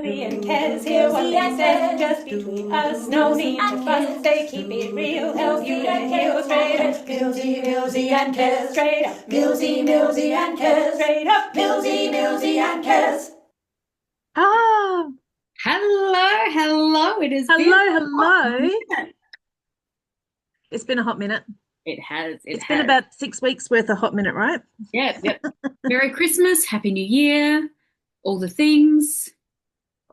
And Kez hear what they said, just between us, no need to fuss. They keep it real, help you to heal straight up. Millsy and Kez, straight up. Millsy and Kez, straight up. Millsy and Kez. Oh, Hello. It has been hello, a hot hello. minute. It's been a hot minute. It has. It It's been has. about 6 weeks worth of hot minute, right? Yep. Merry Christmas, Happy New Year, all the things.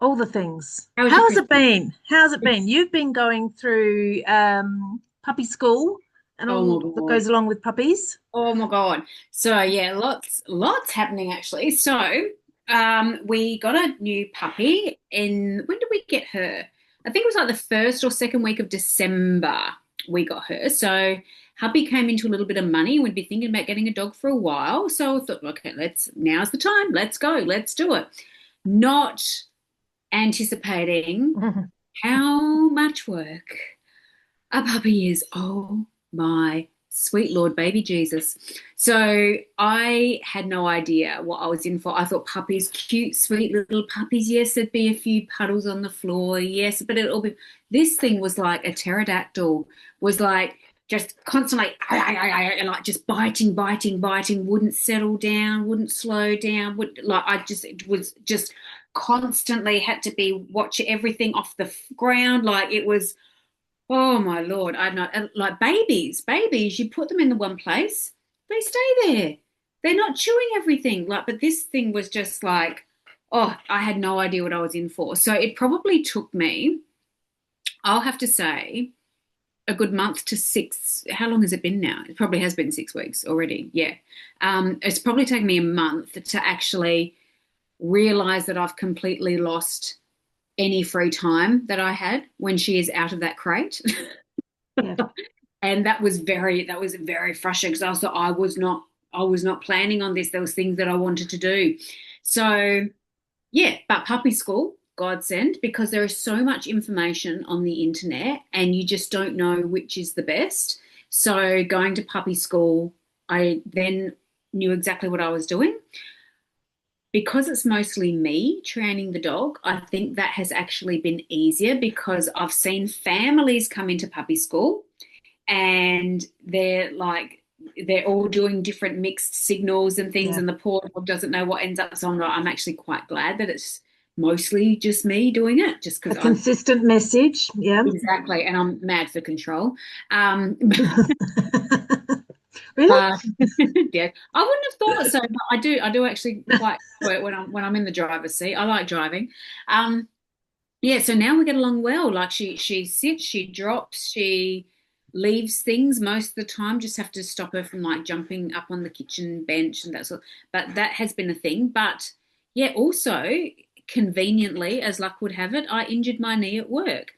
All the things. How was your How's it Christmas? been? How's it been? You've been going through puppy school and Oh all my that God. goes along with puppies. Oh my God. So yeah, lots happening actually. So we got a new puppy in when did we get her? I think it was like the first or second week of December we got her. So hubby came into a little bit of money. We'd been thinking about getting a dog for a while. So I thought, okay, now's the time. Let's go. Let's do it. Not anticipating how much work a puppy is. Oh my sweet Lord, baby Jesus. So I had no idea what I was in for. I thought puppies, cute, sweet little puppies. Yes, there'd be a few puddles on the floor. Yes, but it'll be. This thing was like a pterodactyl, was like just constantly and like just biting, wouldn't settle down, wouldn't slow down, would like I just it was just constantly had to be watch everything off the ground. Like it was. Oh my Lord, I know. Like babies, you put them in the one place, they stay there. They're not chewing everything. Like, but this thing was just like, oh, I had no idea what I was in for. So it probably took me, I'll have to say, a good month to six. How long has it been now? It probably has been 6 weeks already. Yeah. It's probably taken me a month to actually realize that I've completely lost any free time that I had when she is out of that crate. Yeah. And that was very frustrating because I was not planning on this. There was things that I wanted to do. So yeah, but puppy school, godsend, because there is so much information on the internet and you just don't know which is the best. So going to puppy school, I then knew exactly what I was doing. Because it's mostly me training the dog, I think that has actually been easier because I've seen families come into puppy school and they're all doing different mixed signals and things, Yeah. and the poor dog doesn't know what ends up. So I'm actually quite glad that it's mostly just me doing it, just A because I'm consistent message. Yeah. exactly, and I'm mad for control. Um, Really? but yeah, I wouldn't have thought so, but I do actually quite enjoy it when I'm in the driver's seat. I like driving. Um, Yeah, so now we get along well. Like she sits, she drops, she leaves things most of the time. Just have to stop her from like jumping up on the kitchen bench and that sort. But that has been a thing. But yeah, also conveniently, as luck would have it, I injured my knee at work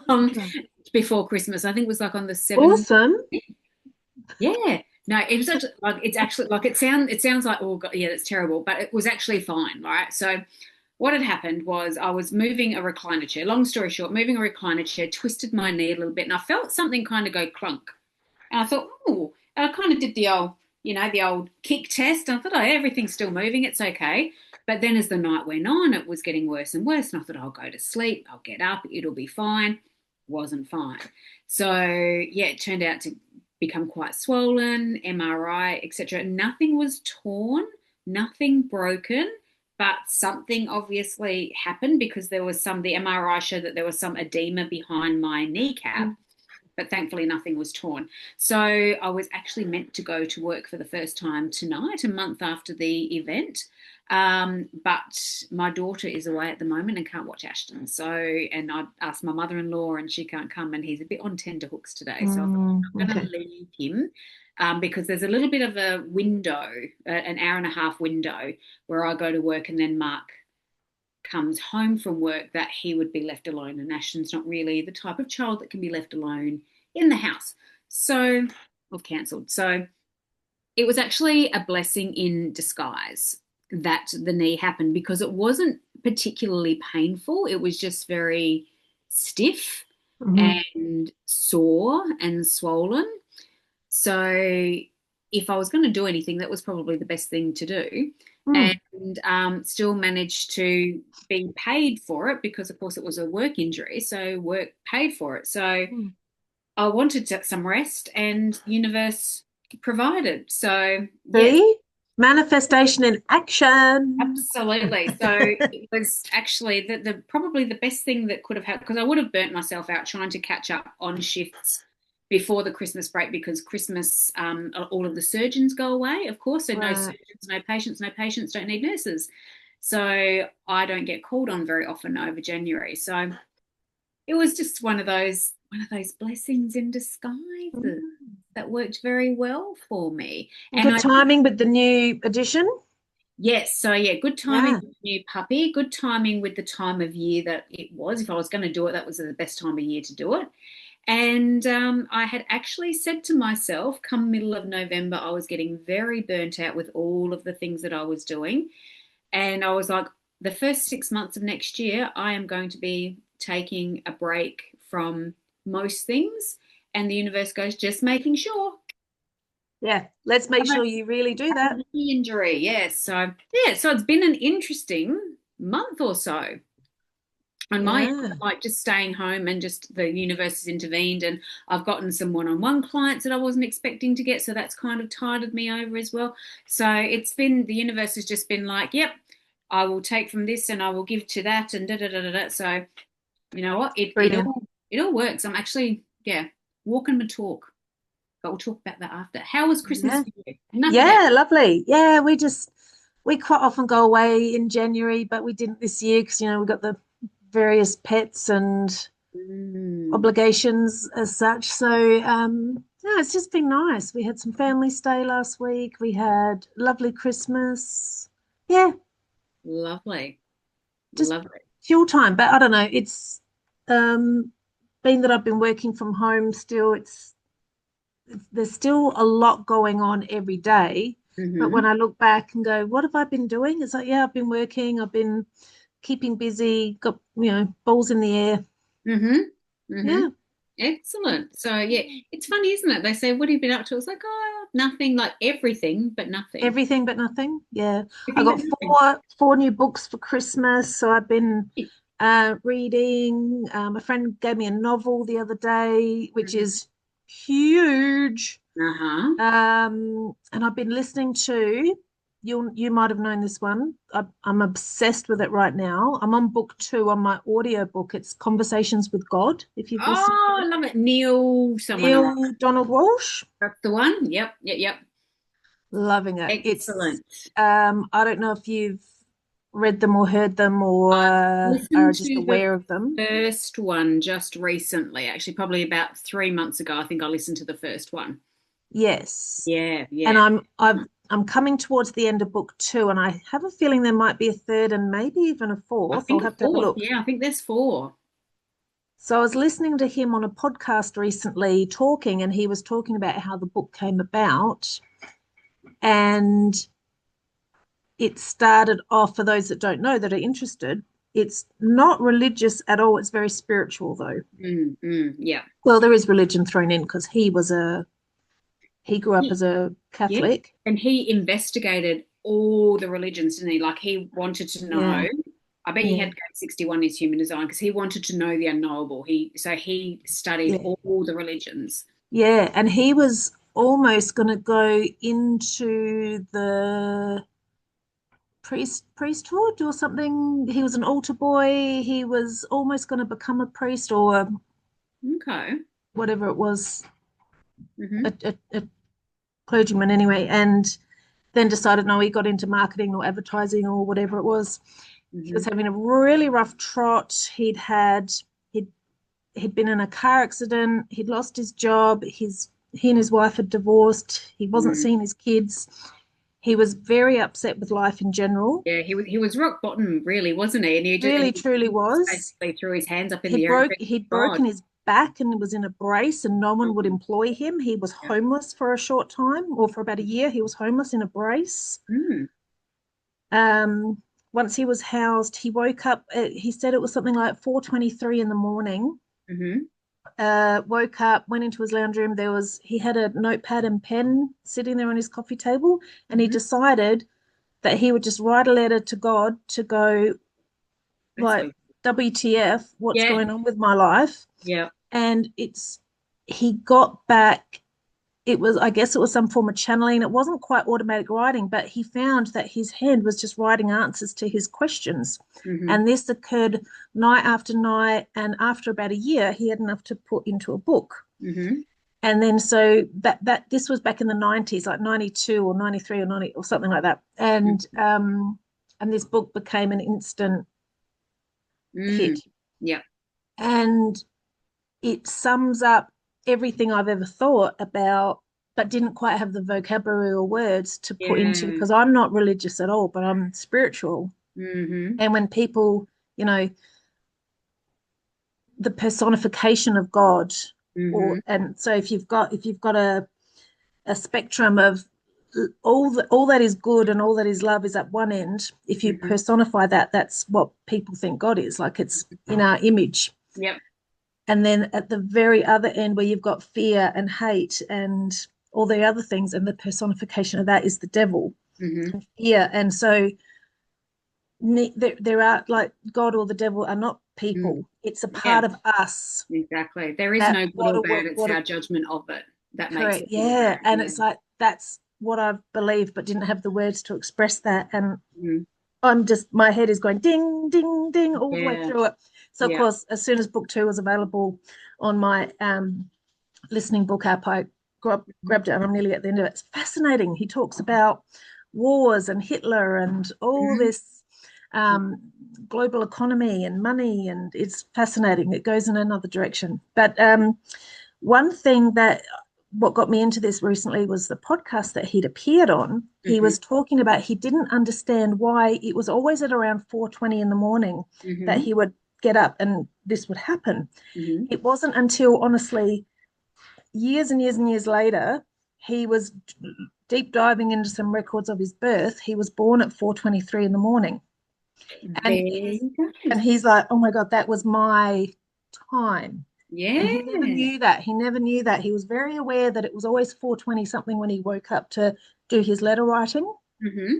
um, Okay. before Christmas. I think it was like on the 7th. Awesome. Yeah. No, it was actually like it's actually like it sounds like oh God, yeah, that's terrible, but it was actually fine, right? So what had happened was I was moving a recliner chair. Long story short, moving a recliner chair, twisted my knee a little bit, and I felt something kind of go clunk. And I thought, oh, and I kind of did the old kick test. And I thought, oh, everything's still moving, it's okay. But then as the night went on, it was getting worse and worse. And I thought, I'll go to sleep, I'll get up, it'll be fine. Wasn't fine. So yeah, it turned out to become quite swollen, MRI, etc. Nothing was torn, nothing broken, but something obviously happened because the MRI showed that there was some edema behind my kneecap, Mm. but thankfully nothing was torn. So I was actually meant to go to work for the first time tonight, a month after the event. But my daughter is away at the moment and can't watch Ashton. So, and I asked my mother-in-law and she can't come and he's a bit on tenterhooks today. So I thought I'm going Okay. to leave him because there's a little bit of a window, an hour and a half window where I go to work and then Mark comes home from work that he would be left alone. And Ashton's not really the type of child that can be left alone in the house. So I've cancelled. So it was actually a blessing in disguise that the knee happened because it wasn't particularly painful. It was just very stiff Mhm. and sore and swollen. So if I was going to do anything, that was probably the best thing to do. Mm. and still managed to be paid for it because, of course, it was a work injury. So work paid for it. So Mm. I wanted some rest, and universe provided. So yes, See? Manifestation in action. absolutely. So it was actually the probably the best thing that could have happened, because I would have burnt myself out trying to catch up on shifts before the Christmas break, because Christmas, all of the surgeons go away, of course. So no Right. surgeons, no patients don't need nurses. So I don't get called on very often over January. So it was just one of those blessings in disguise Mm. that worked very well for me. And Good I timing with the new edition. Yes, so yeah, good timing Yeah. with the new puppy, good timing with the time of year that it was. If I was going to do it, that was the best time of year to do it. And I had actually said to myself, come middle of November, I was getting very burnt out with all of the things that I was doing. And I was like, the first 6 months of next year, I am going to be taking a break from most things. And the universe goes, just making sure. Yeah. Let's make sure you really do Have a that. knee injury, yes. So yeah, so it's been an interesting month or so. On my end, Yeah. like just staying home, and just the universe has intervened, and I've gotten some one-on-one clients that I wasn't expecting to get, so that's kind of tided me over as well. So it's been the universe has just been like, yep, I will take from this and I will give to that, and da da da da da. So you know what? Brilliant. It all works. I'm actually, yeah, walking my talk, but we'll talk about that after. How was Christmas Yeah. for you? Enough of that. Yeah, lovely. Yeah, we quite often go away in January, but we didn't this year because we got the various pets and Mm. obligations as such. So yeah, it's just been nice. We had some family stay last week. We had lovely Christmas. Yeah, Lovely. just Lovely. chill time. But I don't know, it's um being that I've been working from home still, there's still a lot going on every day. But when Mm-hmm. I look back and go, what have I been doing? It's like, yeah, I've been working, I've been keeping busy, got, balls in the air. Mm-hmm. Mm-hmm. Yeah. Excellent. So yeah, it's funny, isn't it? They say, what have you been up to? It's like, oh, nothing, like everything, but nothing. Everything but nothing. Yeah. I Everything but got nothing. four new books for Christmas. So I've been reading. A friend gave me a novel the other day, which Mm-hmm. is huge. Uh-huh. And I've been listening to, you might have known this one. I'm obsessed with it right now. I'm on book two on my audio book. It's Conversations with God, if you've listened to Oh, I it. love it. Neil, someone or other. Neil Donald Walsh. That's the one. Yep, yep, yep. Loving it. It's Excellent. I don't know if you've read them or heard them I've or are listened just to the aware of them. first one just recently, actually, probably about 3 months ago. I think I listened to the first one. Yes. Yeah, And yeah. I'm coming towards the end of book two, and I have a feeling there might be a third and maybe even a I fourth. I'll think a have to have a fourth. look. Yeah, I think there's four. So I was listening to him on a podcast recently talking, and he was talking about how the book came about. And it started off, for those that don't know that are interested, it's not religious at all. It's very spiritual, though. Yeah. Well, there is religion thrown in because he grew up He, as a yeah. Catholic. And he investigated all the religions, didn't he? Like he wanted to know. Yeah, I bet he yeah, had grade 61 in his human design, because he wanted to know the unknowable. He studied yeah, all the religions. yeah. And he was almost going to go into the priesthood or something. He was an altar boy. He was almost going to become a priest or Okay. whatever it was, Mm-hmm. a clergyman anyway. And then decided no, he got into marketing or advertising or whatever it was. He was Mm-hmm. having a really rough trot. He'd he'd been in a car accident. He'd lost his job. He and his wife had divorced. He wasn't Mm. seeing his kids. He was very upset with life in general. Yeah, he was rock bottom, really, wasn't he? Really, truly He just was. basically threw his hands up in the air and said, He'd God. broken his back and was in a brace, and no one would Oh, employ him. He was yeah. homeless for a short time, or for about a year. He was homeless in a brace. Mm. Um, Once he was housed, he woke up. He said it was something like 4:23 in the morning. Mm-hmm. Woke up, went into his lounge room. He had a notepad and pen sitting there on his coffee table, and he Mm-hmm. decided that he would just write a letter to God to go That's like, so. WTF, what's Yeah. going on with my life? Yeah. And he got back, it was, I guess it was some form of channeling. It wasn't quite automatic writing, but he found that his hand was just writing answers to his questions. Mm-hmm. And this occurred night after night. And after about a year, he had enough to put into a book. Mm-hmm. And then so that this was back in the 90s, like 92 or 93 or 90 or something like that. And this book became an instant Mm. hit. Yeah. And it sums up everything I've ever thought about, but didn't quite have the vocabulary or words to put into, Yeah. because I'm not religious at all, but I'm spiritual. Mm-hmm. And when people, you know, the personification of God, Mm-hmm. or and so if you've got a spectrum of all that is good and all that is love is at one end. If you Mm-hmm. personify that, that's what people think God is, like it's in our image. Yep. And then at the very other end, where you've got fear and hate and all the other things, and the personification of that is the devil. Mm-hmm. Yeah. And so there are, like, God or the devil are not Mm. people, it's a Yeah. part of us. Exactly. There is That no good what or a bad. It's what a our judgment of it that makes correct, it good or yeah. bad. And Yeah. it's like, that's what I've believed, but didn't have the words to express that. And Mm. I'm just, my head is going ding, ding, ding all the way Yeah. through it. So of Yeah. course, as soon as book two was available on my listening book app, I grabbed it, and I'm nearly at the end of it. It's fascinating. He talks about wars and Hitler and all Mm-hmm. this um, global economy and money, and it's fascinating. It goes in another direction. But one thing that what got me into this recently was the podcast that he'd appeared on. He Mm-hmm. was talking about, he didn't understand why it was always at around 4:20 in the morning that Mm-hmm. he would get up and this would happen. Mm-hmm. It wasn't until, honestly, years and years and years later, he was deep diving into some records of his birth. He was born at 4:23 in the morning. There And you go. he's like, oh my God, that was my time. And he never Yeah. knew that. He never knew that. He was very aware that it was always 4:20 something when he woke up to do his letter writing. Mm-hmm.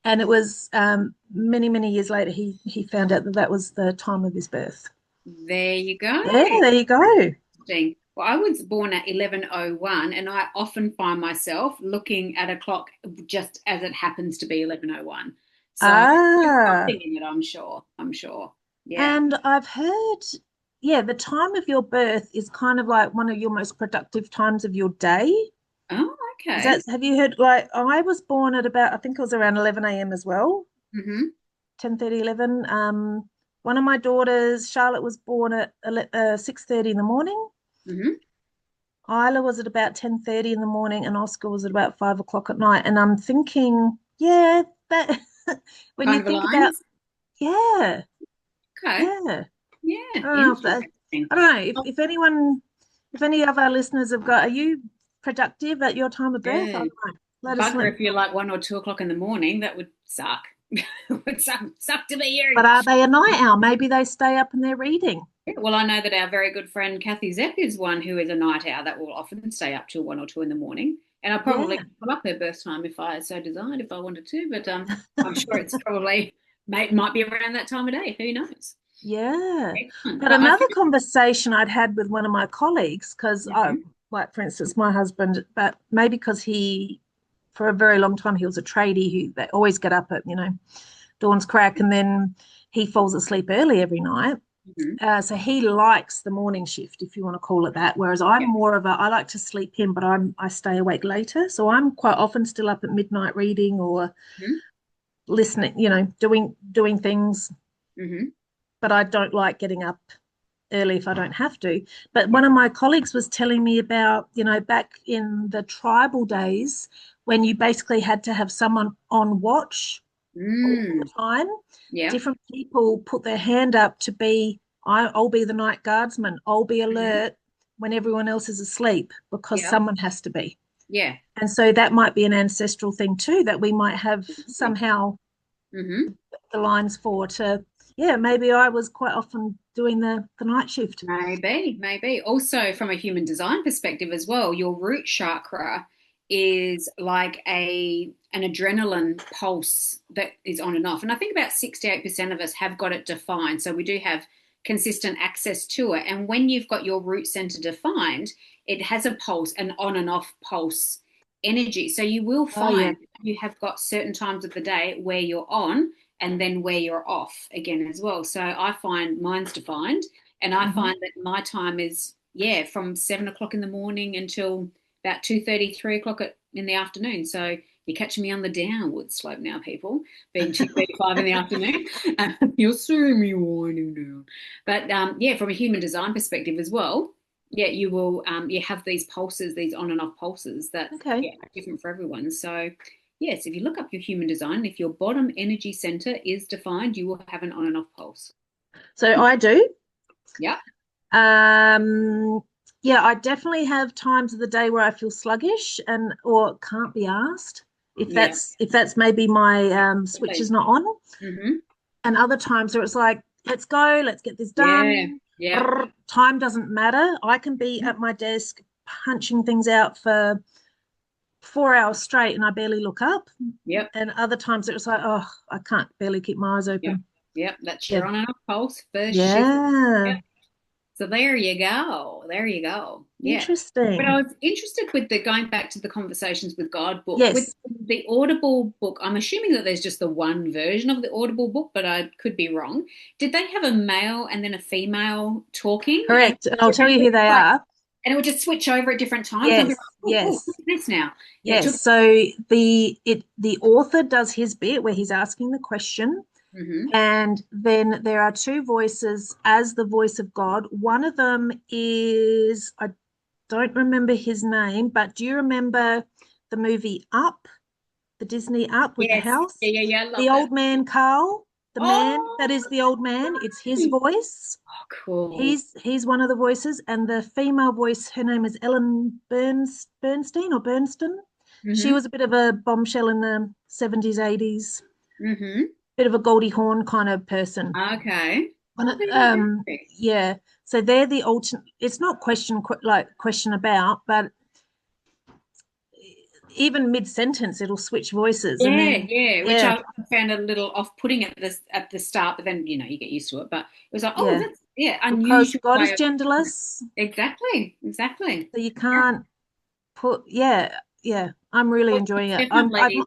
And it was many, many years later he found out that that was the time of his birth. There you go. Yeah, there you go. Interesting. Well, I was born at 11:01, and I often find myself looking at a clock just as it happens to be 11:01. So there's Ah, something in it, I'm sure. I'm sure. Yeah. and I've heard, yeah, the time of your birth is kind of like one of your most productive times of your day. Oh, Is okay. that, have you heard, like, I was born at about, I think it was around 11 a.m. as well, Mm-hmm. 10:30, 11. One of my daughters, Charlotte, was born at 6:30 in the morning. Mm-hmm. Isla was at about 10:30 in the morning, and Oscar was at about 5 o'clock at night. And I'm thinking, yeah, that when you Kind of think about, aligns. yeah, Okay. yeah. I Yeah. don't know if that, Interesting. I don't know if anyone, if any of our listeners have got, are you productive at your time of birth? I Yeah. don't know. Let us Bugger know. if you're like 1 or 2 o'clock in the morning, that would suck. It would suck to be But you. are they a night owl? Maybe they stay up and they're reading. Yeah, well, I know that our very good friend Kathy Zepp is one who is a night owl that will often stay up till 1 or 2 in the morning. And I probably Yeah. could pull up her birth time if I so desired, if I wanted to. But I'm sure it's probably might be around that time of day. Who knows? Yeah. Excellent. But But I another think. conversation I'd had with one of my colleagues, because I, Mhm. like, for instance, my husband, but maybe because he, for a very long time, he was a tradie who they always get up at, dawn's crack, and then he falls asleep early every night. Mhm. So he likes the morning shift, if you want to call it that. Whereas I'm Yeah. more of a, I like to sleep in, but I stay awake later. So I'm quite often still up at midnight reading or Mhm. listening, doing things, Mhm. but I don't like getting up early if I don't have to. But Yeah. one of my colleagues was telling me about, back in the tribal days when you basically had to have someone on watch all the Mm. time. Yeah. Different people put their hand up to be, I'll be the night guardsman. I'll be Mhm. alert when everyone else is asleep, because Yeah. someone has to be. Yeah. And so that might be an ancestral thing too, that we might have somehow Mhm. the lines for to, yeah, maybe I was quite often doing the night shift. Maybe, maybe. Also, from a human design perspective as well, your root chakra is like an adrenaline pulse that is on and off. And I think about 68% of us have got it defined. So we do have consistent access to it. And when you've got your root center defined, it has a pulse, an on and off pulse energy. So you will Oh, yeah. find you have got certain times of the day where you're on and then where you're off again as well. So I find mine's defined, and I Hmm. find that my time is, yeah, from 7 o'clock in the morning until about 2:30, 3 o'clock in the afternoon. So you're catching me on the downward slope now, people, being 2:35 in the afternoon. You'll see me winding down. But yeah, from a human design perspective as well, yeah, you will you have these pulses, these on and off pulses that, Okay. yeah, are different for everyone. So yes, if you look up your human design, if your bottom energy center is defined, you will have an on and off pulse. So I do. Yeah. Um, yeah, I definitely have times of the day where I feel sluggish and or can't be asked Yeah. if that's maybe my switch is Definitely. not on, Mm-hmm. and other times where it's like, let's go, let's get this Yeah. done. Yeah. Brr, time doesn't matter. I can be at my desk punching things out for 4 hours straight and I barely look up. Yep. And other times it was like, oh, I can't barely keep my eyes Yep. open. Yep. That's Yeah. your on and off pulse for sure. Yeah. Yep. So there you go. There you go. Yeah. But I Interesting. was interested with the going back to the Conversations with God book. With Yes. the Audible book, I'm assuming that there's just the one version of the Audible book, but I could be wrong. Did they have a male and then a female talking? Correct. And I'll tell you who they Like, are. and it would just switch over at different times. I'll be Yes. like, oh, Yes. who's this now? Yeah, it Yes. took. So the author does his bit where he's asking the question, Hmm. and then there are two voices as the voice of God. One of them is, I don't remember his name, but do you remember the movie Up, the Disney Up with the Yes. house? Yeah, yeah, yeah. I The love that. old man Carl, the man that Oh, is the old man, it's his nice. voice. Oh, cool. He's one of the voices, and the female voice, her name is Ellen Bernstein or Bernstein. She Hmm. was a bit of a bombshell in the 70s, 80s, Hmm. bit of a Goldie Hawn kind of person. Okay. When Oh, it, very, very. yeah, so they're the alternate. It's not question about, but even mid sentence, it'll switch voices, and Yeah, then yeah, which yeah, I found a little off-putting at the start, but then you get used to it. But it was like, oh, yeah, that's, yeah, because unusual God is way of. genderless, Exactly, exactly. so you Yeah. can't put yeah, I'm really Well, enjoying it's it. definitely,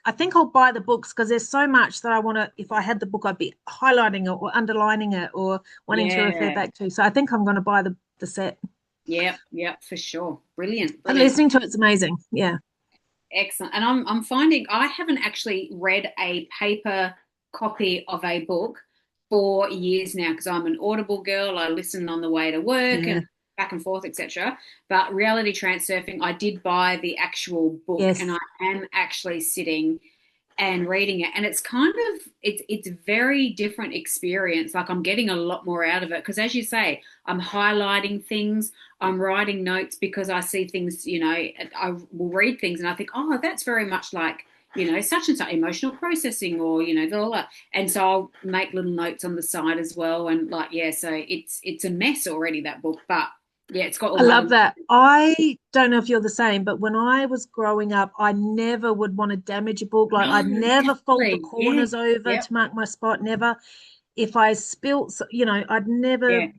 I think I'll buy the books because there's so much that I want to. If I had the book, I'd be highlighting it or underlining it or wanting to refer yeah, back to. So I think I'm going to buy the set. yeah, yeah, for sure. Brilliant, But brilliant. listening to it's amazing. Yeah. Excellent. And I'm finding I haven't actually read a paper copy of a book for years now because I'm an Audible girl. I listen on the way to work Yeah. and back and forth, etc. But reality transurfing, I did buy the actual book and I Yes. am actually sitting and reading it, and it's kind of it's very different experience. Like I'm getting a lot more out of it because, as you say, I'm highlighting things, I'm writing notes because I see things, I will read things and I think, oh, that's very much like, such and such emotional processing, or blah, blah. And so I'll make little notes on the side as well, and like, yeah, so it's a mess already, that book, but yeah, it's got all I my love little. that. I don't know if you're the same, but when I was growing up, I never would want to damage a book. Like No, I'd never fold the definitely, yeah, corners over yep, to mark my spot. Never. If I spilt, I'd yeah, never.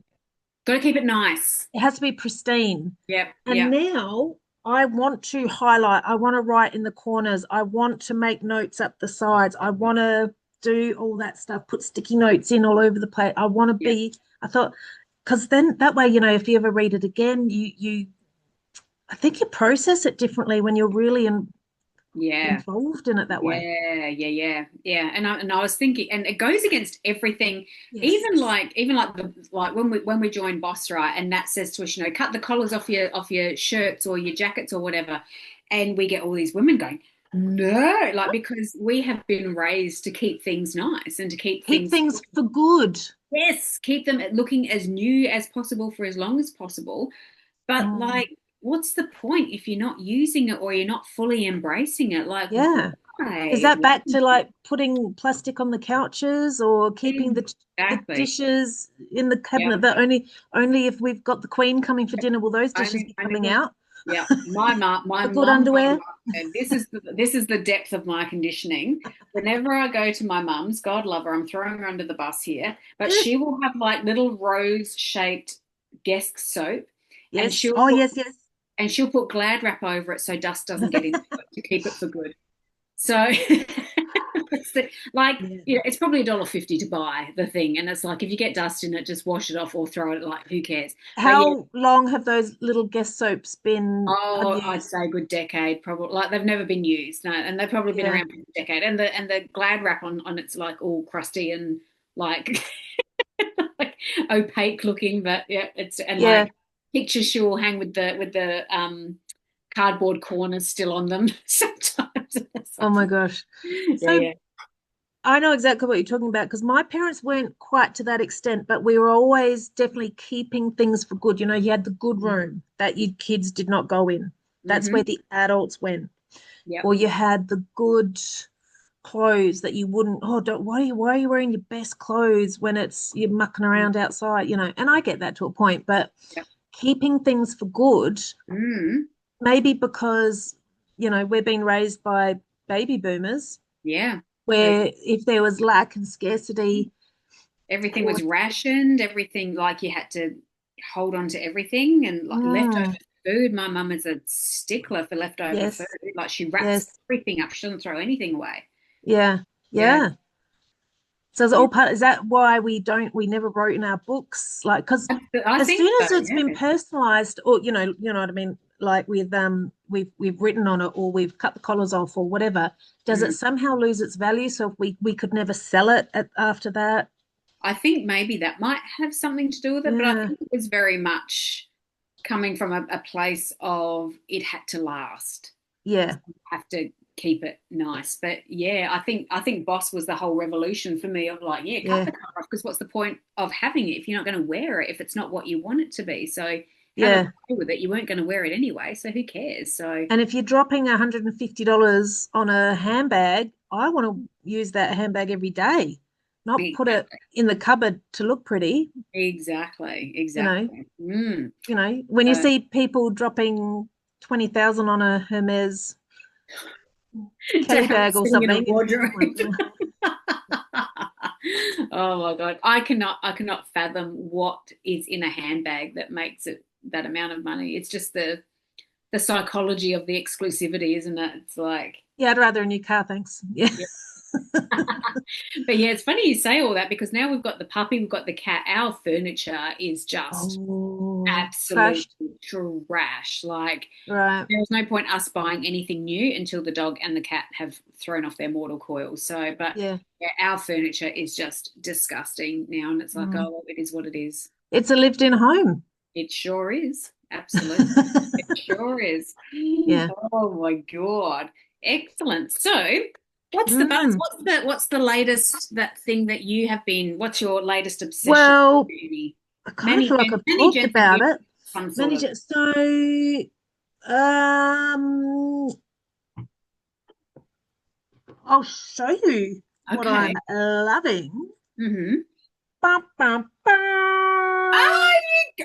got to keep it nice. It has to be pristine. Yep, And yep. now I want to highlight, I want to write in the corners, I want to make notes up the sides, I want to do all that stuff, put sticky notes in all over the place. I want to Yeah. be, I thought, because then that way, if you ever read it again, I think you process it differently when you're really Yeah. involved in it that way. Yeah, yeah, yeah, yeah. And I was thinking, and it goes against everything, Yes. even like when we join Boss, right, and Nat says to us, cut the collars off your shirts or your jackets or whatever, and we get all these women going, no, like because we have been raised to keep things nice and to keep Keep things, things for good. yes, keep them looking as new as possible for as long as possible. But Mm, like, what's the point if you're not using it or you're not fully embracing it? Like, yeah. Is why? that back to like putting plastic on the couches or keeping the Exactly. dishes in the Yep. cabinet? But only if we've got the Queen coming for dinner will those dishes Only, be only coming then. out. Yeah, my The good mum, underwear. and this is the depth of my conditioning. Whenever I go to my mum's, God love her, I'm throwing her under the bus here, but she will have like little rose-shaped Guess soap, and Yes. Oh, yes, yes. she'll put Glad wrap over it so dust doesn't get into it to keep it for good. So like, Yeah. it's probably $1.50 to buy the thing, and it's like if you get dust in it, just wash it off or throw it. Like, who cares? But yeah, How long have those little Guest soaps been oh, I'd unused? say a good decade, probably. Like, they've never been used, no, and they've probably been Yeah. around for a decade. And the Glad wrap on it's like all crusty and like like opaque looking, but yeah, it's and Yeah. like pictures she will hang with the cardboard corners still on them sometimes. It's Oh like, my gosh. yeah, So yeah. I know exactly what you're talking about because my parents weren't quite to that extent, but we were always definitely keeping things for good. You had the good room that you kids did not go in. That's where Mm-hmm. the adults went. Yep. Or you had the good clothes that you wouldn't, oh, don't, why are you wearing your best clothes when it's you're mucking around outside. And I get that to a point, but Yep. keeping things for good, Mm. maybe because, we're being raised by baby boomers Yeah. Very where good. if there was lack and scarcity, Everything or was rationed, everything, like, you had to hold on to everything, and like leftover mm, food. My mum is a stickler for leftover food. yes, Like, she wraps yes, everything up. She doesn't throw anything away. yeah, Yeah. yeah. So it's Yeah. all part. Is that why we never wrote in our books? Like, because I as think soon so, as it's been yeah. personalized, or what I mean, like with we've written on it, or we've cut the collars off, or whatever. Does it Mm. somehow lose its value? So if we could never sell it after that. I think maybe that might have something to do with it, but I Yeah, think it was very much coming from a place of it had to last. yeah, Have to keep it nice. But yeah, I think Boss was the whole revolution for me of like, yeah, cut yeah, the cover off, because what's the point of having it if you're not going to wear it, if it's not what you want it to be? So have a yeah. play with it. You weren't going to wear it anyway, so who cares? So And if you're dropping $150 on a handbag, I want to use that handbag every day, not put it exactly, in the cupboard to look pretty. exactly, You know, exactly. Mm. when you Uh, see people dropping 20,000 on a Hermes to Kelly have it bag or sitting in a something, it's wardrobe. like, Oh my God. I cannot fathom what is in a handbag that makes it that amount of money. It's just the psychology of the exclusivity, isn't it? It's like, yeah, I'd rather a new car, thanks. Yeah. yeah. But yeah, it's funny you say all that, because now we've got the puppy, we've got the cat. Our furniture is just Oh, absolute trashed. trash. Like, Right. there's no point us buying anything new until the dog and the cat have thrown off their mortal coils. So, but Yeah. yeah, our furniture is just disgusting now, and it's like, Mm. oh, well, it is what it is. It's a lived-in home. It sure is. Absolutely. It sure is. Yeah. Oh my God. Excellent. So, what's the buzz? Mm. What's the latest, that thing that you have been, what's your latest obsession? Well, Really? I kind of Many feel like gents, I've many talked gents are doing about it. some sort of. Manager. So, um, I'll show you what Okay. I'm loving. Mm-hmm. Bum, bum, bum.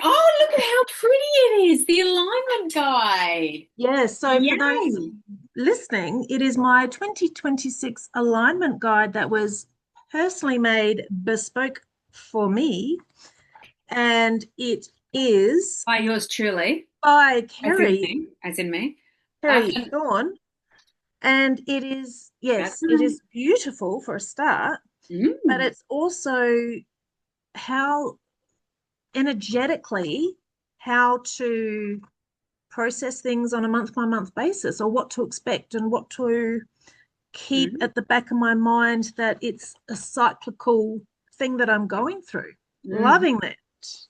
Oh, look at how pretty it is. The alignment guide. Yeah, so for those Yay. listening, it is my 2026 alignment guide that was personally made bespoke for me, and it is By yours truly, by as in me, as in me. Kerry Okay. Thorne. And it is, That's yes, it nice. is beautiful for a start, but Mm. it's also how energetically how to process things on a month by month basis, or what to expect and what to keep Mm. at the back of my mind, that it's a cyclical thing that I'm going through. Mhm. Loving that.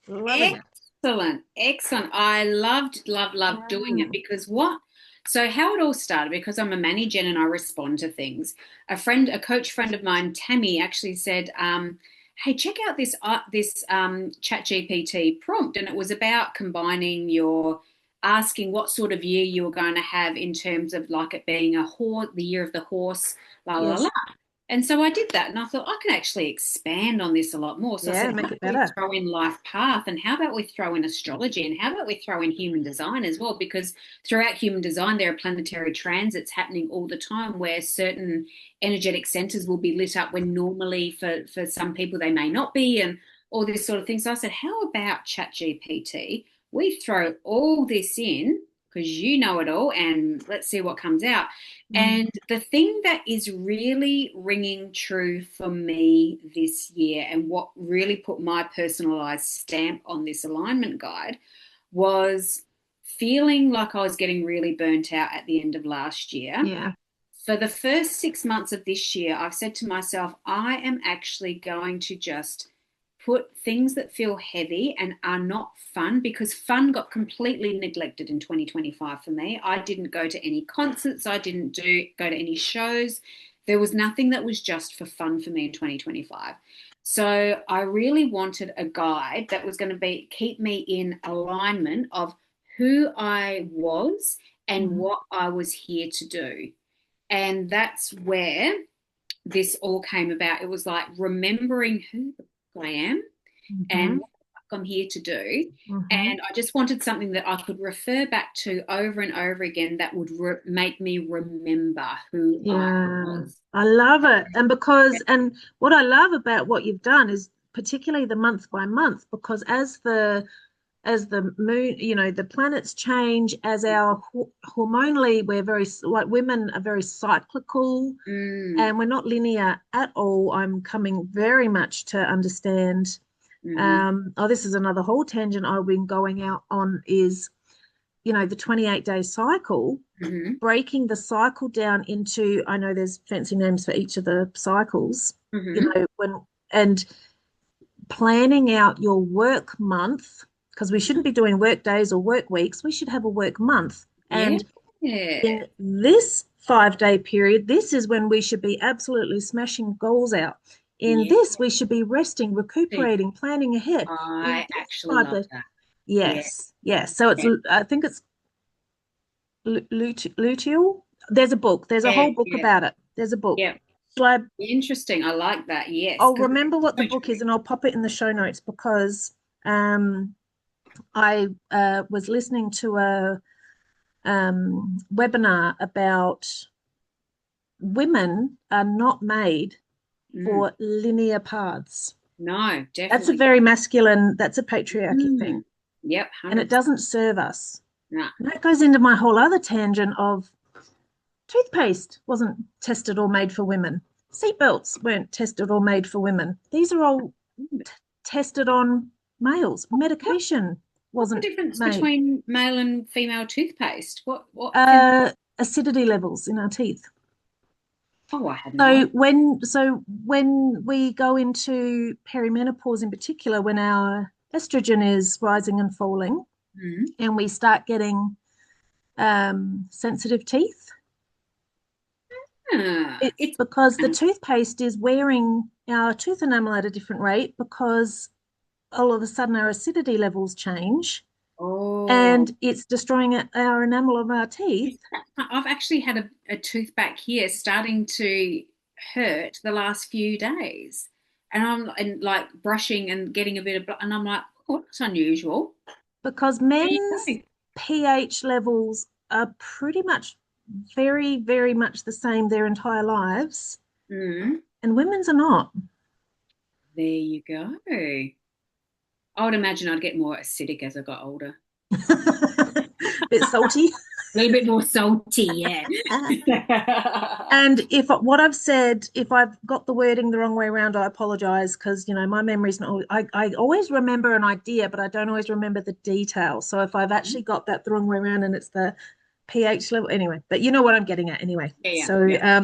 Loving it. Excellent, excellent. I loved doing it, Mm. because what? So how it all started, because I'm a manager and I respond to things. A coach friend of mine, Tammy, actually said, "Hey, check out this Chat GPT prompt," and it was about combining your asking what sort of year you were going to have in terms of like it being a horse, the year of the horse, la la la. Yes. And so I did that, and I thought I can actually expand on this a lot more. So I Yeah, said, how make about it we better. throw in life path, and how about we throw in astrology, and how about we throw in human design as well? Because throughout human design, there are planetary transits happening all the time where certain energetic centers will be lit up when normally for some people they may not be, and all this sort of thing. So I said, how about ChatGPT? We throw all this in because you know it all, and let's see what comes out. Mm. And the thing that is really ringing true for me this year, and what really put my personalized stamp on this alignment guide, was feeling like I was getting really burnt out at the end of last year. Yeah. For the first 6 months of this year, I've said to myself, I am actually going to just put things that feel heavy and are not fun, because fun got completely neglected in 2025 for me. I didn't go to any concerts, I didn't go to any shows. There was nothing that was just for fun for me in 2025. So I really wanted a guide that was going to be keep me in alignment of who I was and Mm. what I was here to do. And that's where this all came about. It was like remembering who the fuck I am and Mhm. what the fuck I'm here to do. Mhm. And I just wanted something that I could refer back to over and over again that would make me remember who I Yeah, was. I love it. And what I love about what you've done is particularly the month by month, because as the moon, the planets change, as our hormonally, we're very, like, women are very cyclical, Mm, and we're not linear at all. I'm coming very much to understand. mm-hmm, Oh, this is another whole tangent I've been going out on, is, the 28-day cycle, mm-hmm, breaking the cycle down into, I know there's fancy names for each of the cycles, mm-hmm. and planning out your work month, because we shouldn't be doing work days or work weeks. We should have a work month. Yeah. And in this 5-day period, this is when we should be absolutely smashing goals out. In Yeah. this, we should be resting, recuperating, planning ahead. In I this actually five love days, that. Yeah. yes, yes. So it's, Yeah. I think it's luteal. There's a book. There's a Yeah. whole book Yeah. about it. There's a book. Yeah. Shall I? Interesting. I like that. Yes. I'll Because remember what the it's so book is, true. and I'll pop it in the show notes, because I was listening to a webinar about women are not made Mm. for linear paths. No, That's a definitely. very masculine, that's a patriarchy thing, Mm. Yep, and it 100%. doesn't serve us. Nah. And that goes into my whole other tangent of toothpaste wasn't tested or made for women. Seatbelts weren't tested or made for women. These are all tested on males. What, Medication what's the wasn't difference made. between male and female toothpaste? What can Acidity levels in our teeth. oh, I had no So idea. when we go into perimenopause in particular, when our estrogen is rising and falling, Mm. and we start getting sensitive teeth, it's It's because the toothpaste is wearing our tooth enamel at a different rate, because all of a sudden our acidity levels change, oh, and it's destroying our enamel of our teeth. I've actually had a tooth back here starting to hurt the last few days. And like brushing and getting a bit of, and I'm like, oh, that's unusual. Because There you men's go. pH levels are pretty much very, very much the same their entire lives, Mm, and women's are not. there you go. I would imagine I'd get more acidic as I got older. Bit salty. A little bit more salty, yeah. And if what I've said, if I've got the wording the wrong way around, I apologize, because my memory's not always, I always remember an idea, but I don't always remember the details. So if I've actually got that the wrong way around and it's the pH level, anyway, but you know what I'm getting at anyway. Yeah, yeah, So yeah.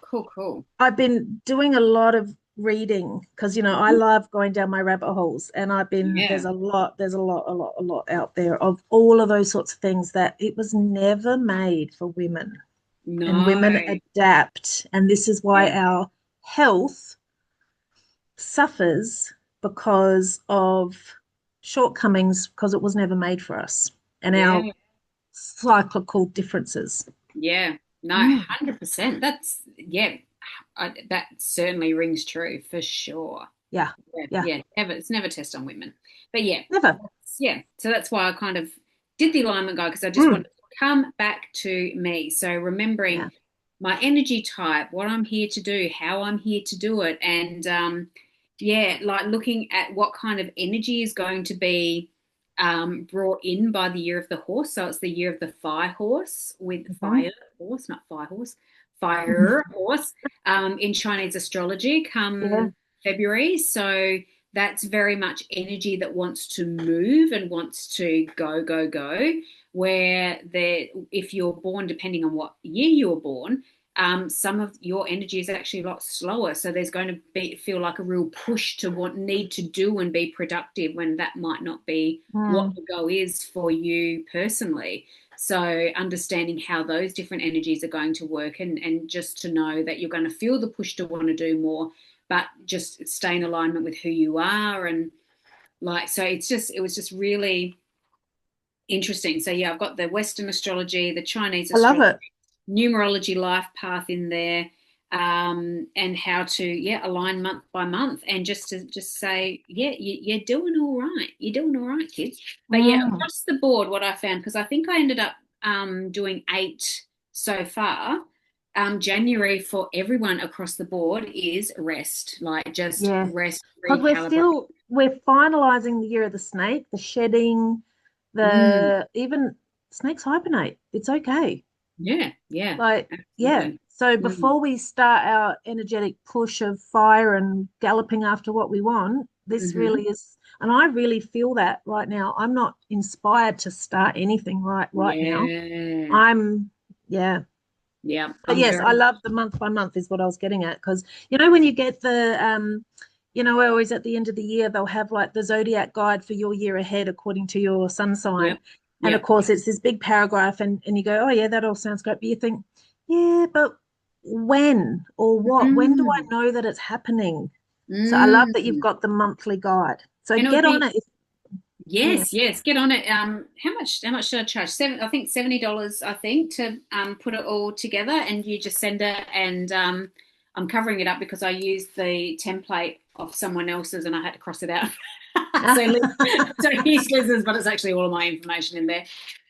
Cool, cool. I've been doing a lot of reading, because I Mhm. love going down my rabbit holes, and there's Yeah. a lot out there of all of those sorts of things, that it was never made for women, and No. women adapt, and this is why Yeah. our health suffers, because of shortcomings, because it was never made for us, and our Yeah. cyclical differences. Yeah. No, Mm. 100%. That's, yeah, that certainly rings true for sure. Yeah, Yeah, yeah, yeah, never. It's never test on women, but yeah, never. yeah. So that's why I kind of did the alignment guide because I just Mm, wanted to come back to me. So yeah. remembering my energy type, what I'm here to do, how I'm here to do it, and yeah, like looking at what kind of energy is going to be brought in by the year of the horse. So it's the year of the fire horse with Hmm. fire horse, not fire horse, fire horse in Chinese astrology Yeah. come February. So that's very much energy that wants to move and wants to go, go, go. Where there, if you're born, depending on what year you were born, some of your energy is actually a lot slower. So there's going to be feel like a real push to want need to do and be productive when that might not be what Mm, the go is for you personally. So understanding how those different energies are going to work and just to know that you're going to feel the push to want to do more, but just stay in alignment with who you are and like so it was just really interesting. So yeah, I've got the Western astrology, the Chinese I love astrology, it. numerology life path in there, and how to align month by month, and just to just say you're doing all right, you're doing all right, kids. But yeah, Mm, across the board, what I found because I think I ended up doing 8 so far. January for everyone across the board is rest, like just yeah. rest, Because recalibrate. we're finalizing the year of the snake, the shedding, Mm, the even snakes hibernate. It's okay. yeah, yeah, Like, yeah. absolutely. So Mm, before we start our energetic push of fire and galloping after what we want, this hmm. really is, and I really feel that right now. I'm not inspired to start anything right now. Yeah. I'm, yeah. Yeah, But I'm yes, I very. love the month by month is what I was getting at because when you get the always at the end of the year they'll have like the zodiac guide for your year ahead according to your sun sign. Yep, And of yep. course it's this big paragraph and you go, oh yeah, that all sounds great. But you think, yeah, but when or what? When do I Mm, know that it's happening? So I love that you've mm. got the monthly guide. So And it would get on be it if, yeah. yes, yes. Get on it. How much should I charge? I think $70. I think to put it all together, and you just send it, and I'm covering it up because I used the template of someone else's, and I had to cross it out. So so here's Liz's, but it's actually all of my information in there.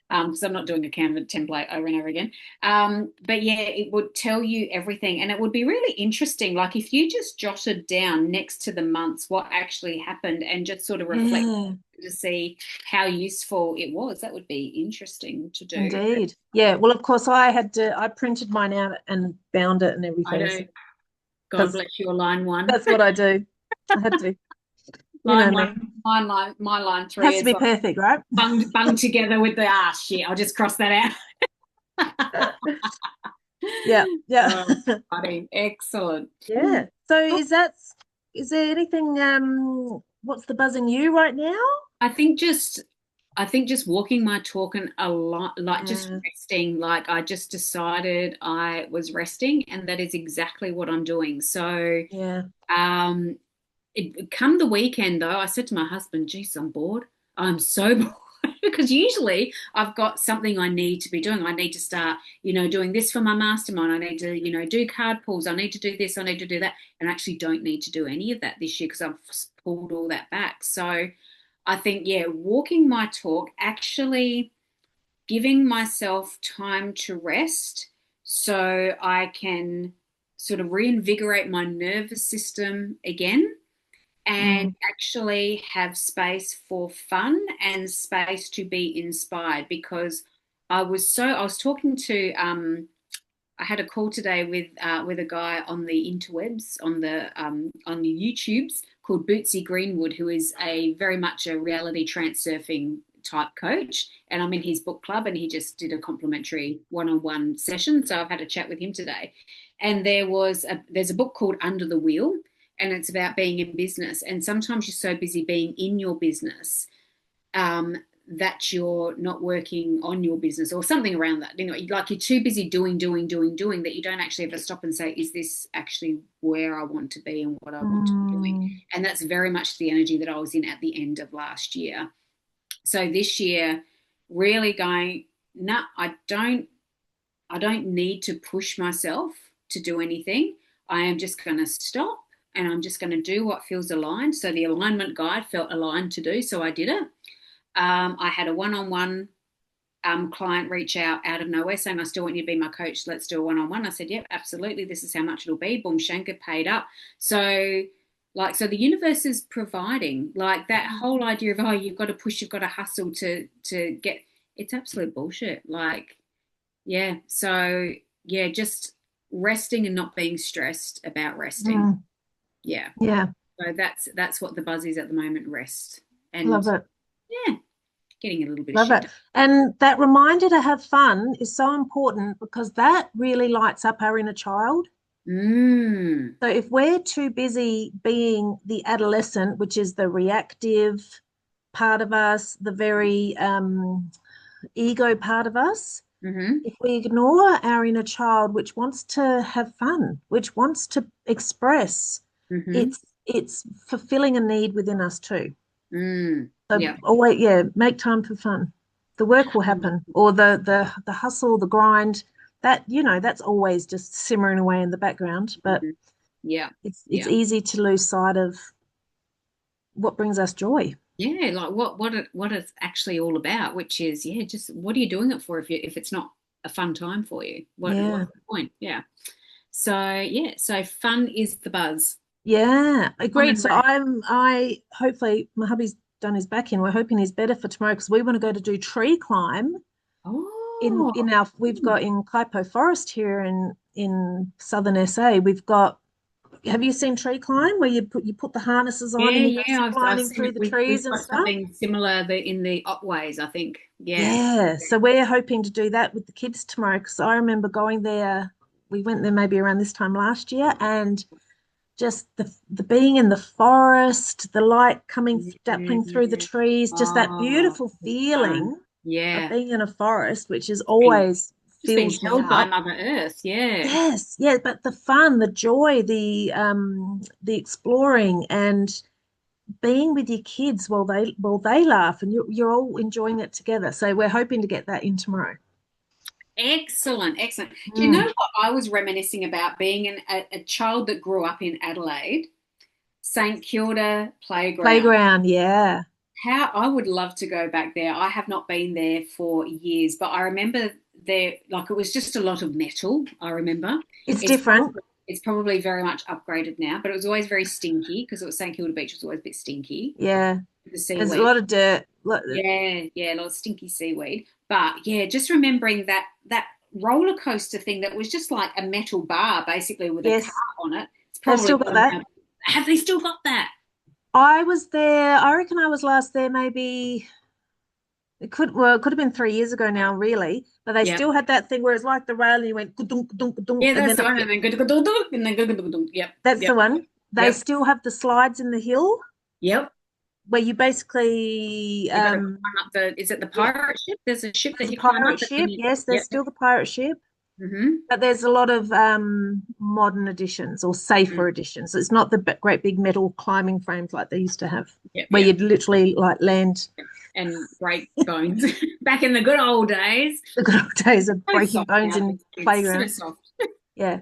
Because I'm not doing a Canva template over and over again. But yeah, it would tell you everything, and it would be really interesting. Like if you just jotted down next to the months what actually happened, and just sort of reflect Yeah, to see how useful it was. That would be interesting to do. indeed. Yeah. Well, of course I printed mine out and bound it and I everything. do. God Because bless your line one. that's what I do. I had to, you know Line me. one, my line It three has to is be like perfect, right? bunged together with the shit. I'll just cross that out. Yeah, yeah. Oh, funny. Excellent. Yeah. So is there anything what's the buzzing you right now? I think just I think just walking my talk and a lot like just Yeah. resting, like I just decided I was resting and that is exactly what I'm doing. So Yeah. um come the weekend though, I said to my husband, geez, I'm bored. I'm so bored. Because usually I've got something I need to be doing. I need to start, doing this for my mastermind. I need to, do card pulls. I need to do this. I need to do that. And I actually don't need to do any of that this year because I've pulled all that back. So I think, yeah, walking my talk, actually giving myself time to rest so I can sort of reinvigorate my nervous system again and Mm. actually have space for fun and space to be inspired because I was talking to I had a call today with a guy on the interwebs on the YouTubes called Bootsy Greenwood, who is a very much a reality trance surfing type coach, and I'm in his book club, and he just did a complimentary one-on-one session, so I've had a chat with him today. And there's a book called Under the Wheel, and it's about being in business, and sometimes you're so busy being in your business um, that you're not working on your business or something around that. Like you're too busy doing that you don't actually ever stop and say, is this actually where I want to be and what I want to be doing? Mm. And that's very much the energy that I was in at the end of last year. So this year, really going, no, I don't need to push myself to do anything. I am just going to stop and I'm just going to do what feels aligned. So the alignment guide felt aligned to do, so I did it. I had a one-on-one client reach out of nowhere saying, I still want you to be my coach. Let's do a one-on-one. I said, yep, absolutely. This is how much it'll be. Boom, shanka, paid up. So so the universe is providing, like, that whole idea of, oh, you've got to push, you've got to hustle to get, it's absolute bullshit. Like, yeah. So yeah, just resting and not being stressed about resting. Mm, Yeah. yeah, So that's what the buzz is at the moment, rest. love And it. yeah, getting a little bit of Love shit it. done. And that reminder to have fun is so important because that really lights up our inner child. Mm. So if we're too busy being the adolescent, which is the reactive part of us, the very ego part of us, Mm-hmm. if we ignore our inner child, which wants to have fun, which wants to express, Mm-hmm. it's fulfilling a need within us too. Mm. So Yeah. always, yeah, make time for fun. The work will happen, or the hustle, the grind. That that's always just simmering away in the background. But Mm-hmm. Yeah. it's Yeah. easy to lose sight of what brings us joy. Yeah. Like what it's actually all about, which is, yeah, just what are you doing it for if it's not a fun time for you? Yeah, What's the point? Yeah. So yeah, so fun is the buzz. yeah, Fun agreed. and So rest. I hopefully my hubby's done his back in. We're hoping he's better for tomorrow because we want to go to do tree climb in Oh. our we've got in Kaipo Forest here in southern SA. We've got have you seen tree climb where you put the harnesses on and Yeah, you go yeah, zip I've lining seen through it. the We've trees and got stuff? something similar in the Otways, I think. Yeah. Yeah, so we're hoping to do that with the kids tomorrow because I remember going there. We went there maybe around this time last year, and just the being in the forest, the light coming dappling through the Mm. trees, just that Oh, beautiful it's fun. feeling of Yeah. being in a forest, which is Being, always just being fills me held by up. Mother Earth. Yeah. Yes, yeah, but the fun, the joy, the exploring and being with your kids while they laugh and you're all enjoying it together. So we're hoping to get that in tomorrow. Excellent, excellent. Do you know Mm. what I was reminiscing about being a child that grew up in Adelaide, St Kilda Playground? Playground, yeah. How I would love to go back there. I have not been there for years, but I remember there, like, it was just a lot of metal. I remember It's it's different. probably it's probably very much upgraded now, but it was always very stinky because it was St Kilda Beach was always a bit stinky. Yeah. The There's a seaweed, lot of dirt. yeah, yeah, a lot of stinky seaweed. But yeah, just remembering that roller coaster thing that was just like a metal bar, basically with a car Yes, on it. It's they've probably still got gone that. now. Have they still got that? I was there, I reckon I was last there maybe it could have been 3 years ago now, really. But they Yeah. still had that thing where it's like the rail and you went gudunk, gudunk, gudunk, Yeah, and that's then the up one. you. And then go to go and then go. Yep, That's the yep, one. They yep, still have the slides in the hill yep. where you basically You got to climb up the. Is it the yeah, pirate ship? There's a ship there's that a you climb up, pirate and then ship. you. Yes, there's Yep. still the pirate ship. Mm-hmm. But there's a lot of modern editions or safer editions. It's not the great big metal climbing frames like they used to have, Yep, where yep. you'd literally like land And break bones back in the good old days. the good old days of So breaking soft bones now, in these kids. So playgrounds. soft. Yeah.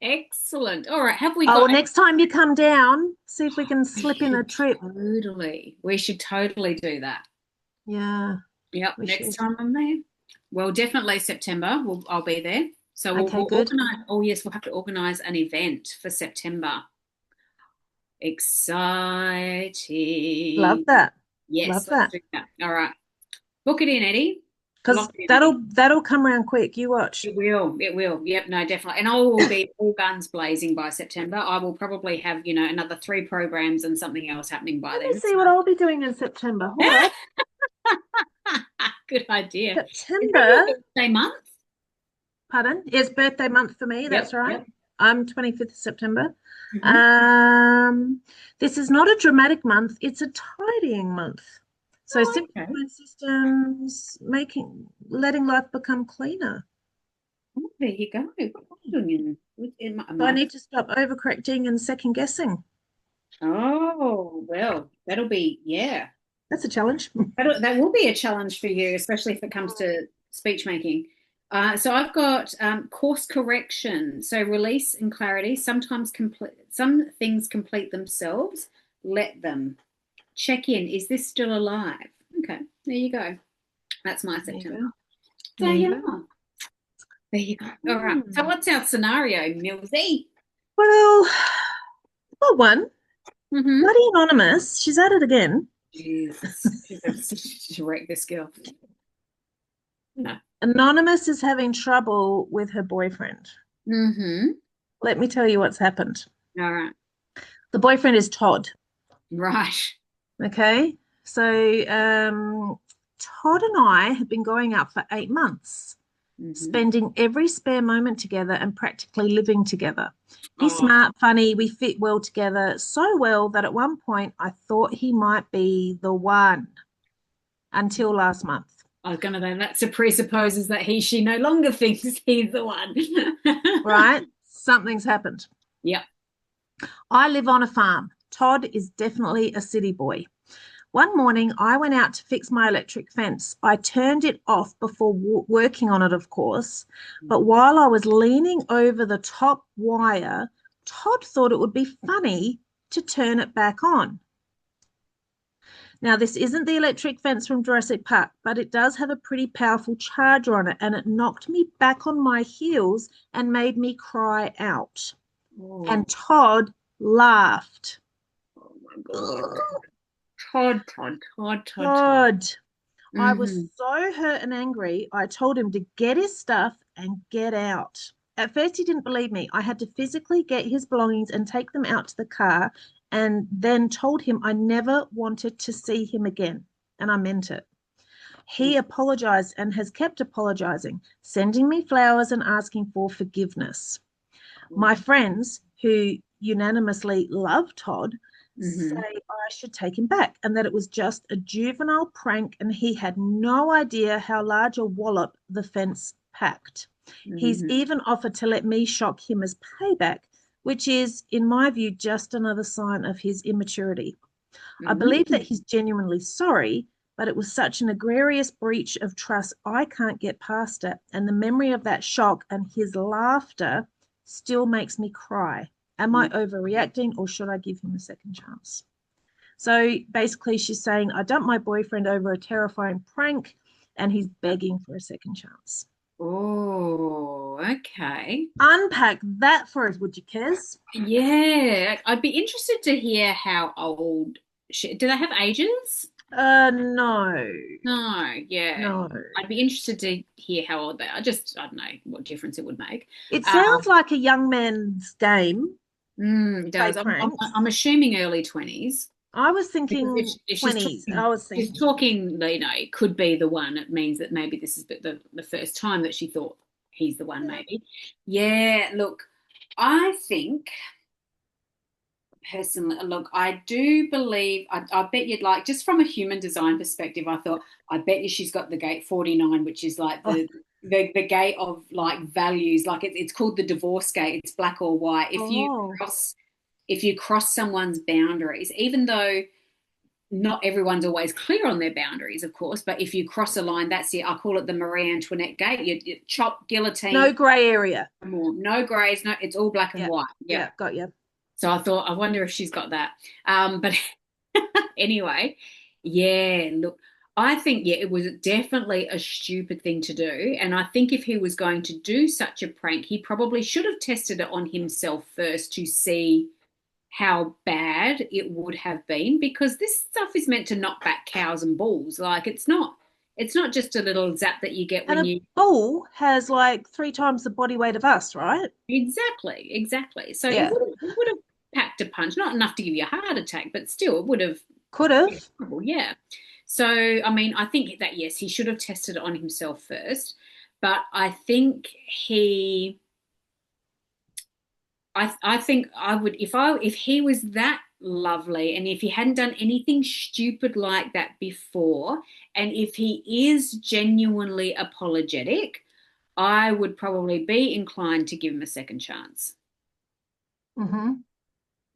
Excellent. All right. Have we Oh, well, got next time you come down, see if we can we slip in a should trip. totally. We should totally do that. Yeah, Yep. we Next should. time I'm there. Well, definitely September. I'll be there. So Okay, we'll good. organize. Oh yes, we'll have to organize an event for September. Love Exciting. that. Love Yes, let's that. do that. All right. Book it in, Eddie. Because Lock it in, that'll Eddie. that'll come around quick. You watch. It will. It will. Yep. No, definitely. And I will be all guns blazing by September. I will probably have, another 3 programs and something else happening by Let me then. see So what I'll be doing in September. Hold up. good idea. Is that your September, birthday month? pardon, is birthday month for me. That's Yep. right. Yep. I'm 25th of September. Hmm. Um, this is not a dramatic month, it's a tidying month. So Oh, okay. simplifying systems, letting life become cleaner. Oh, there you go. In a So I month. need to stop overcorrecting and second guessing. Oh, well, that'll be, yeah. That's a challenge. That will be a challenge for you, especially if it comes to speech making. So I've got course correction. So release and clarity. Sometimes complete some things complete themselves. Let them. Check in. Is this still alive? Okay, there you go. That's my There you September. go. So There you yeah, go. there you go. All right. So Hmm. what's our scenario, Millsy? Well, got one. Mm-hmm. Bloody Anonymous. She's at it again. Jesus, she's a wreck this girl. No. Anonymous is having trouble with her boyfriend. Mm-hmm. Let me tell you what's happened. All right. The boyfriend is Todd. Right. Okay. So Todd and I have been going out for 8 months, Mm-hmm. spending every spare moment together and practically living together. He's Oh, smart, funny, we fit well together, so well that at one point I thought he might be the one until last month, I was gonna say that presupposes that she no longer thinks he's the one. right? Something's happened. Yep. I live on a farm. Todd is definitely a city boy. One morning, I went out to fix my electric fence. I turned it off before working on it, of course. But while I was leaning over the top wire, Todd thought it would be funny to turn it back on. Now, this isn't the electric fence from Jurassic Park, but it does have a pretty powerful charger on it, and it knocked me back on my heels and made me cry out. Oh, And Todd laughed. oh my God. Todd, Todd, Todd, Todd, Todd. Todd. I was Mm-hmm. so hurt and angry, I told him to get his stuff and get out. At first, he didn't believe me. I had to physically get his belongings and take them out to the car, and then told him I never wanted to see him again. And I meant it. He apologized and has kept apologizing, sending me flowers and asking for forgiveness. My friends, who unanimously love Todd, say Mm-hmm. I should take him back and that it was just a juvenile prank and he had no idea how large a wallop the fence packed. He's Mm-hmm. even offered to let me shock him as payback, which is, in my view, just another sign of his immaturity. I believe Mm-hmm. that he's genuinely sorry, but it was such an egregious breach of trust, I can't get past it. And the memory of that shock and his laughter still makes me cry. Am I overreacting or should I give him a second chance? So basically, she's saying, I dumped my boyfriend over a terrifying prank and he's begging for a second chance. Oh, okay. Unpack that for us, would you, Kez? Yeah, I'd be interested to hear how old do they have ages? No, No, yeah. no. I'd be interested to hear how old they are. I don't know what difference it would make. It Um, sounds like a young man's game it to play does. pranks. I'm assuming early 20s I was because thinking if 20s. I was she's thinking, talking, it could be the one. It means that maybe this is the first time that she thought he's the one, yeah. maybe. Yeah, look, I think personally, look, I do believe, I bet you'd like, just from a human design perspective, I thought, I bet you she's got the gate 49, which is like Oh, the gate of like values. Like it's called the divorce gate. It's black or white. oh, If you cross someone's boundaries, even though not everyone's always clear on their boundaries, of course, but if you cross a line, that's it. I call it the Marie Antoinette gate. You chop, guillotine, no grey area. no grays, no, it's all black and Yeah, white. Yep. yeah, got you. So I thought, I wonder if she's got that. But anyway, yeah, look, I think, yeah, it was definitely a stupid thing to do. And I think if he was going to do such a prank, he probably should have tested it on himself first to see how bad it would have been because this stuff is meant to knock back cows and bulls. Like it's not just a little zap that you get And when a you bull has like 3 times the body weight of us, right? exactly. So Yeah, it would have packed a punch, not enough to give you a heart attack, but still it would have. could have. Yeah. So, I mean, I think that yes, he should have tested it on himself first, but I think I would if he was that lovely and if he hadn't done anything stupid like that before, and if he is genuinely apologetic, I would probably be inclined to give him a second chance. Hmm.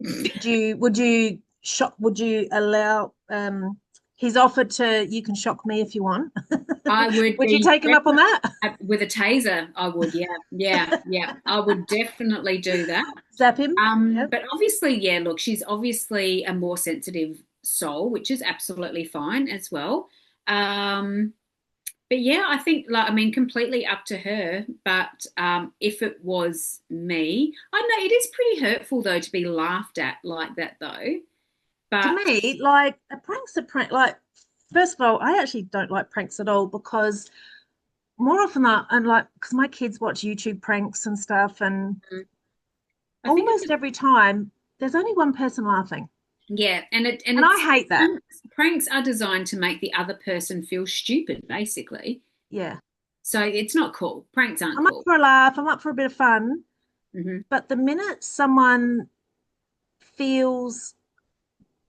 Would you allow He's offered to, you can shock me if you want. I would Would you be take him up on definitely that? with a taser. I would, yeah, yeah, yeah. I would definitely do that. Zap him? Yeah. But obviously, yeah, look, she's obviously a more sensitive soul, which is absolutely fine as well. Um, but yeah, I think like I mean, completely up to her. But if it was me, I don't know it is pretty hurtful though to be laughed at like that though. To But me, like a prank's a prank. Like, first of all, I actually don't like pranks at all because more often than and like because my kids watch YouTube pranks and stuff, and I think almost every time there's only one person laughing, yeah, and and I it's hate that. pranks are designed to make the other person feel stupid, basically. Yeah, So it's not cool. Pranks aren't I'm up cool. for a laugh. I'm up for a bit of fun, Hmm. but the minute someone feels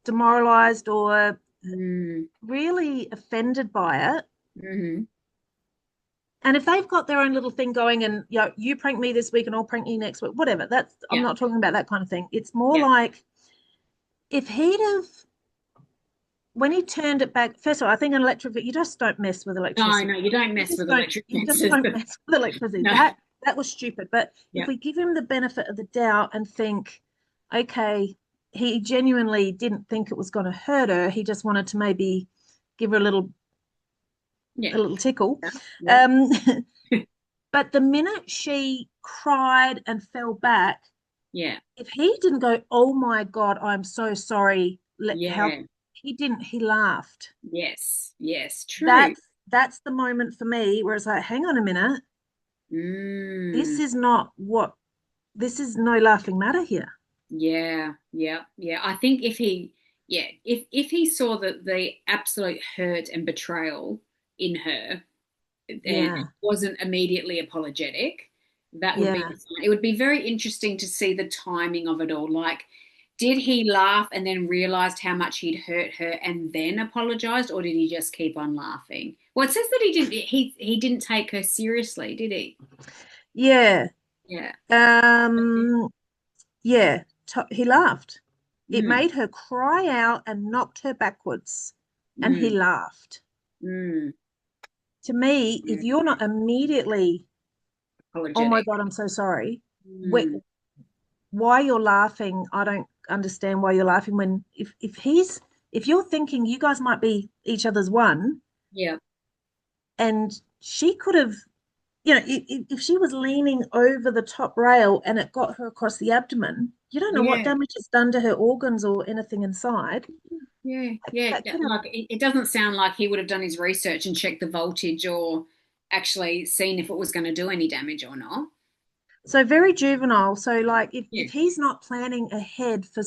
demoralized or Mm, really offended by it, hmm. and if they've got their own little thing going, and you prank me this week and I'll prank you next week, whatever. That's I'm Yeah, not talking about that kind of thing. It's more yeah. like if he'd have when he turned it back. First of all, I think an electric you just don't mess with No, electricity. no, you don't mess with electric You just fences. don't mess with electricity. No. That was stupid. But if Yeah, we give him the benefit of the doubt and think, okay, he genuinely didn't think it was going to hurt her. He just wanted to maybe give her yeah, a little tickle. yeah, yeah. Um, but the minute she cried and fell back, Yeah, if he didn't go, "Oh my God, I'm so sorry," how yeah. he didn't, he laughed. Yes, yes, true. That's the moment for me where it's like, hang on a minute, this Mm. is not what this is no laughing matter here. Yeah, yeah, yeah. I think yeah, if he saw the absolute hurt and betrayal in her and Yeah, wasn't immediately apologetic, that would be yeah, the sign. It would be very interesting to see the timing of it all. Like, did he laugh and then realized how much he'd hurt her and then apologized, or did he just keep on laughing? Well, it says that he didn't take her seriously, did he? yeah. Yeah. Um, yeah. He laughed. It Mm, made her cry out and knocked her backwards, and he mm, laughed. mm. To me, Yeah. if you're not immediately, "Oh my Apologetic. God, I'm so sorry," Mm, why you're laughing, I don't understand why you're laughing. When if you're thinking you guys might be each other's one, yeah. and she could have, if she was leaning over the top rail and it got her across the abdomen, you don't know what Yeah. damage it's done to her organs or anything inside. Yeah. Yeah. That could have. Like it doesn't sound like he would have done his research and checked the voltage or actually seen if it was going to do any damage or not. So very juvenile. So like Yeah. if he's not planning ahead for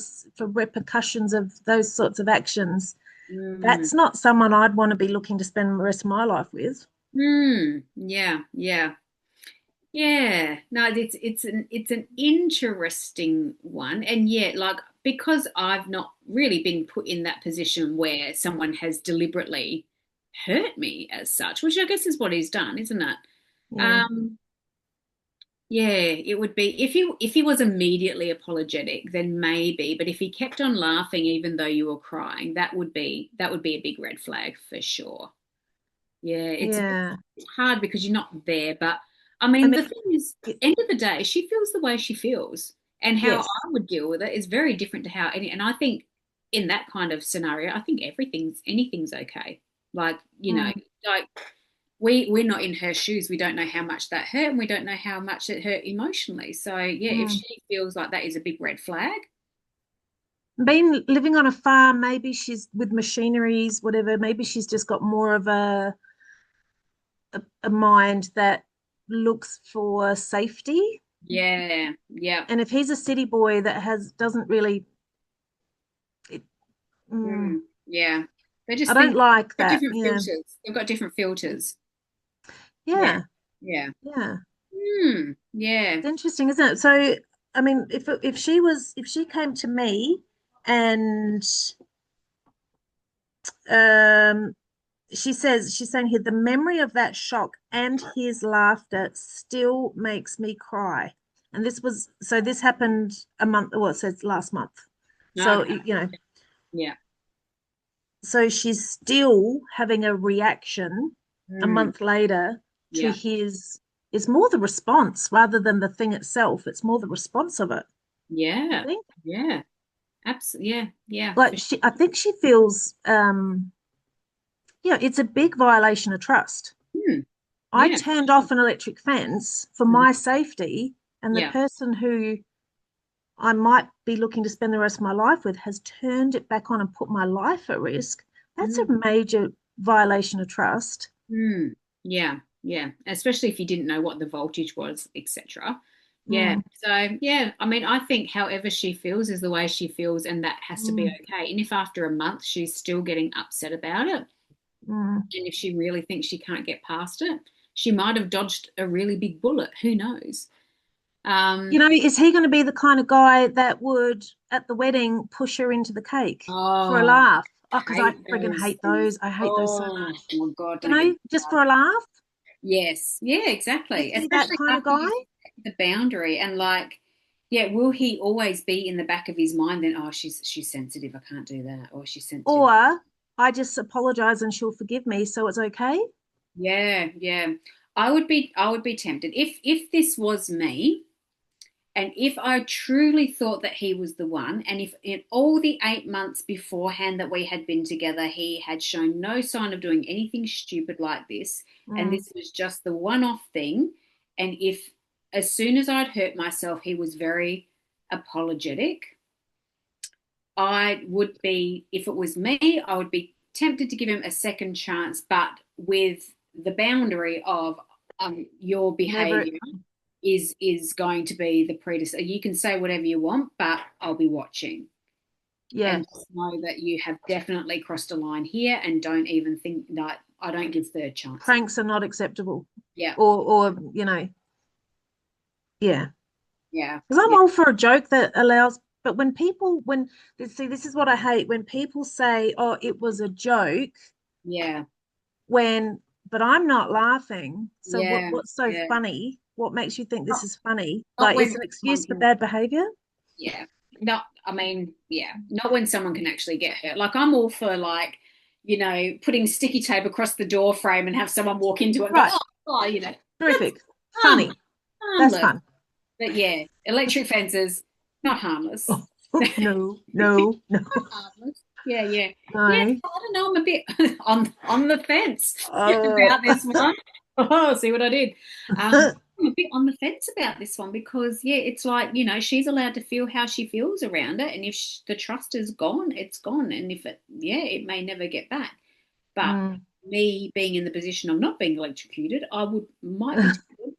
repercussions of those sorts of actions, Mm. that's not someone I'd want to be looking to spend the rest of my life with. Mm. Yeah. Yeah. Yeah. No, it's an interesting one. And yet, like because I've not really been put in that position where someone has deliberately hurt me as such, which I guess is what he's done, isn't it? Yeah. Um, Yeah, it would be if he was immediately apologetic, then maybe. But if he kept on laughing even though you were crying, that would be a big red flag for sure. Yeah, Yeah. it's hard because you're not there. But I I mean, mean, the thing is, it, end of the day, she feels the way she feels, and how yes. I would deal with it is very different to how any. And I think in that kind of scenario, I think anything's okay. Like Mm, like we're not in her shoes. We don't know how much that hurt, and we don't know how much it hurt emotionally. So yeah, if mm. she feels like that is a big red flag, Been living on a farm, maybe she's with machineries, whatever. Maybe she's just got more of a mind that looks for safety. yeah, yeah, And if he's a city boy that has doesn't really, it, yeah, they I just don't think like got that. different Yeah, filters. They've got different filters. Yeah, yeah, yeah, yeah. yeah, It's interesting, isn't it? So, I mean, if she came to me and um she's saying here the memory of that shock and his laughter still makes me cry. And this happened a month, well, it says last month. So, okay, you know, yeah, So she's still having a reaction a Mm, month later to yeah, his, is more the response rather than the thing itself. It's more the response of it, I yeah, think. yeah, absolutely, yeah, yeah, for Like sure. I think she feels, yeah, it's a big violation of trust. Mm, I yeah, turned off an electric fence for mhm, my safety, and the yeah, person who I might be looking to spend the rest of my life with has turned it back on and put my life at risk. That's a mm, major violation of trust. mm, yeah, yeah. Especially if you didn't know what the voltage was, etc. Yeah. Mm, So yeah, I mean, I think however she feels is the way she feels, and that has to be mm, okay. And if after a month she's still getting upset about it, mm. and if she really thinks she can't get past it, she might have dodged a really big bullet. Who knows? You Um, know, is he going to be the kind of guy that would, at the wedding, push her into the cake for a oh, laugh? Oh, because I hate friggin' those hate things. those. I hate those so Oh much. my God, You don't get know, me just for started. a laugh. Yes, yeah, Is exactly. he that Especially kind of after guy? you set the boundary and like, yeah, will he always be in the back of his mind then, oh, she's sensitive, I can't do that, or she's sensitive. Or I just apologize and she'll forgive me, so it's okay? Yeah, yeah. I would be tempted. If this was me, and if I truly thought that he was the one, and if in all the 8 months beforehand that we had been together, he had shown no sign of doing anything stupid like this, and Mm, this was just the one off thing, and if as soon as I'd hurt myself, he was very apologetic, I would be, if it was me, I would be tempted to give him a second chance, but with the boundary of your never. behavior is going to be the predecessor. You can say whatever you want, but I'll be watching. Yeah. And just know that you have definitely crossed a line here, and don't even think that I don't give third chances. Pranks are not acceptable. Yeah, Or you know, yeah. yeah, Because I'm yeah, all for a joke that allows, but when people, when, see, this is what I hate when people say, oh, it was a joke, yeah, when, but I'm not laughing. So yeah, what's so yeah. funny? What makes you think this Not, is funny? not Like, it's when an someone excuse for can, bad behavior? yeah. Not, I mean, yeah, not when someone can actually get hurt. Like I'm all for like, putting sticky tape across the door frame and have someone walk into it and go, Right. oh, that's Terrific. harmless, Funny. That's harmless. fun. But yeah, electric fences, not harmless. Oh, no, no, no, Harmless. Yeah, yeah. Yeah, no. so I don't know. I'm a bit on the fence Oh. about this one. Oh, see what I did. I'm a bit on the fence about this one because, yeah, it's like, she's allowed to feel how she feels around it. And if the trust is gone, it's gone. And if it may never get back. But Mm. me being in the position of not being electrocuted, might be